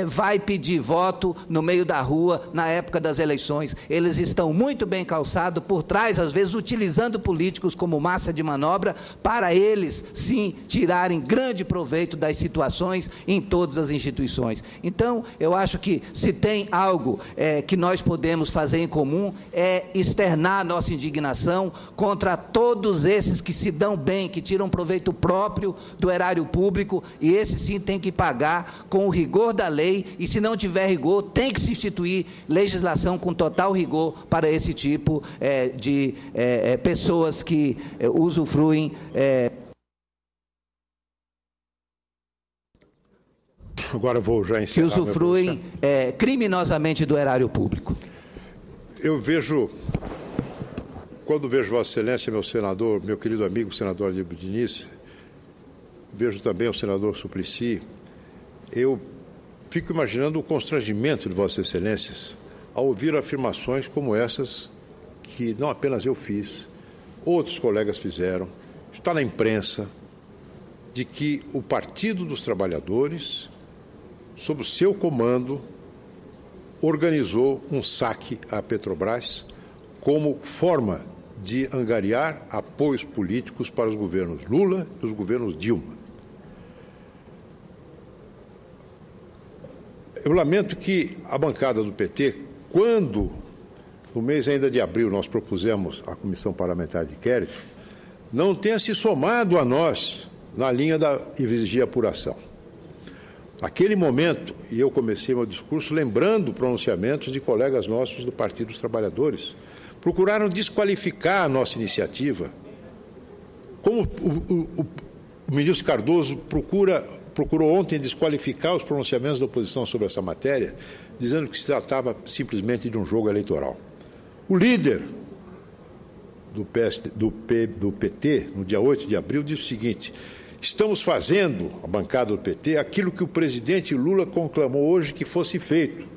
vai pedir voto no meio da rua na época das eleições. Eles estão muito bem calçados por trás, às vezes utilizando políticos como massa de manobra para eles, sim, tirarem grande proveito das situações em todas as instituições. Então, eu acho que se tem algo que nós podemos fazer em comum é externar nossa indignação contra todos esses que se dão bem, que tiram proveito próprio do erário público, e esse sim tem que pagar com o rigor da lei, e se não tiver rigor, tem que se instituir legislação com total rigor para esse tipo de pessoas que usufruem. Agora vou já encerrar. Que usufruem criminosamente do erário público. Eu vejo, quando vejo Vossa Excelência, meu senador, meu querido amigo, senador Alípio Diniz, vejo também o senador Suplicy, eu fico imaginando o constrangimento de Vossas Excelências ao ouvir afirmações como essas, que não apenas eu fiz, outros colegas fizeram, está na imprensa, de que o Partido dos Trabalhadores, sob o seu comando, organizou um saque à Petrobras como forma de angariar apoios políticos para os governos Lula e os governos Dilma. Eu lamento que a bancada do PT, quando, no mês ainda de abril, nós propusemos a Comissão Parlamentar de Inquérito, não tenha se somado a nós na linha da exigir apuração. Naquele momento, e eu comecei meu discurso lembrando pronunciamentos de colegas nossos do Partido dos Trabalhadores, procuraram desqualificar a nossa iniciativa, como o ministro Cardoso procurou ontem desqualificar os pronunciamentos da oposição sobre essa matéria, dizendo que se tratava simplesmente de um jogo eleitoral. O líder do PT, no dia 8 de abril, disse o seguinte: estamos fazendo, a bancada do PT, aquilo que o presidente Lula conclamou hoje que fosse feito,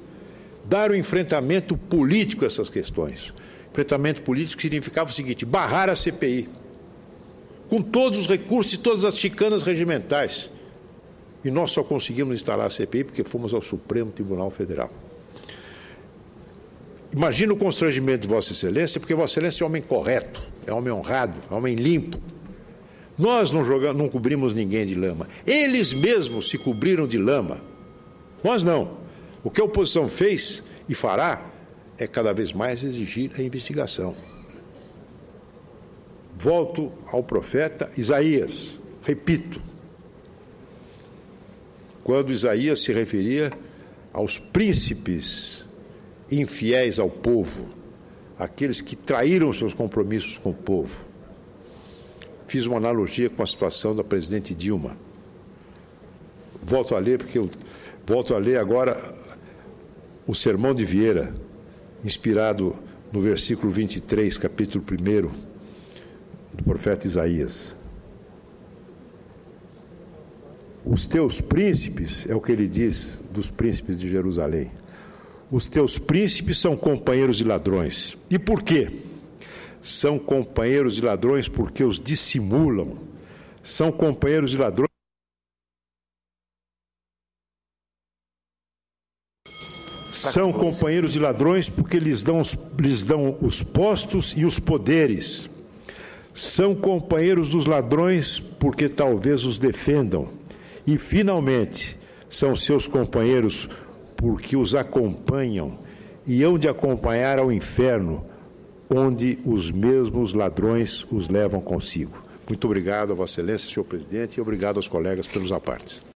dar o enfrentamento político a essas questões. Enfrentamento político significava o seguinte: barrar a CPI, com todos os recursos e todas as chicanas regimentais. E nós só conseguimos instalar a CPI porque fomos ao Supremo Tribunal Federal. Imagina o constrangimento de Vossa Excelência, porque Vossa Excelência é homem correto, é homem honrado, é homem limpo. Nós não cobrimos ninguém de lama. Eles mesmos se cobriram de lama. Nós não. O que a oposição fez e fará é cada vez mais exigir a investigação. Volto ao profeta Isaías. Repito. Quando Isaías se referia aos príncipes infiéis ao povo, aqueles que traíram seus compromissos com o povo. Fiz uma analogia com a situação da presidente Dilma. Volto a ler, porque eu volto a ler agora o Sermão de Vieira, inspirado no versículo 23, capítulo 1 do profeta Isaías. Os teus príncipes, é o que ele diz dos príncipes de Jerusalém, os teus príncipes são companheiros de ladrões. E por quê? São companheiros de ladrões porque os dissimulam. São companheiros de ladrões. São companheiros de ladrões porque lhes dão os postos e os poderes. São companheiros dos ladrões porque talvez os defendam. E, finalmente, são seus companheiros porque os acompanham e hão de acompanhar ao inferno, onde os mesmos ladrões os levam consigo. Muito obrigado a Vossa Excelência, senhor presidente, e obrigado aos colegas pelos apartes.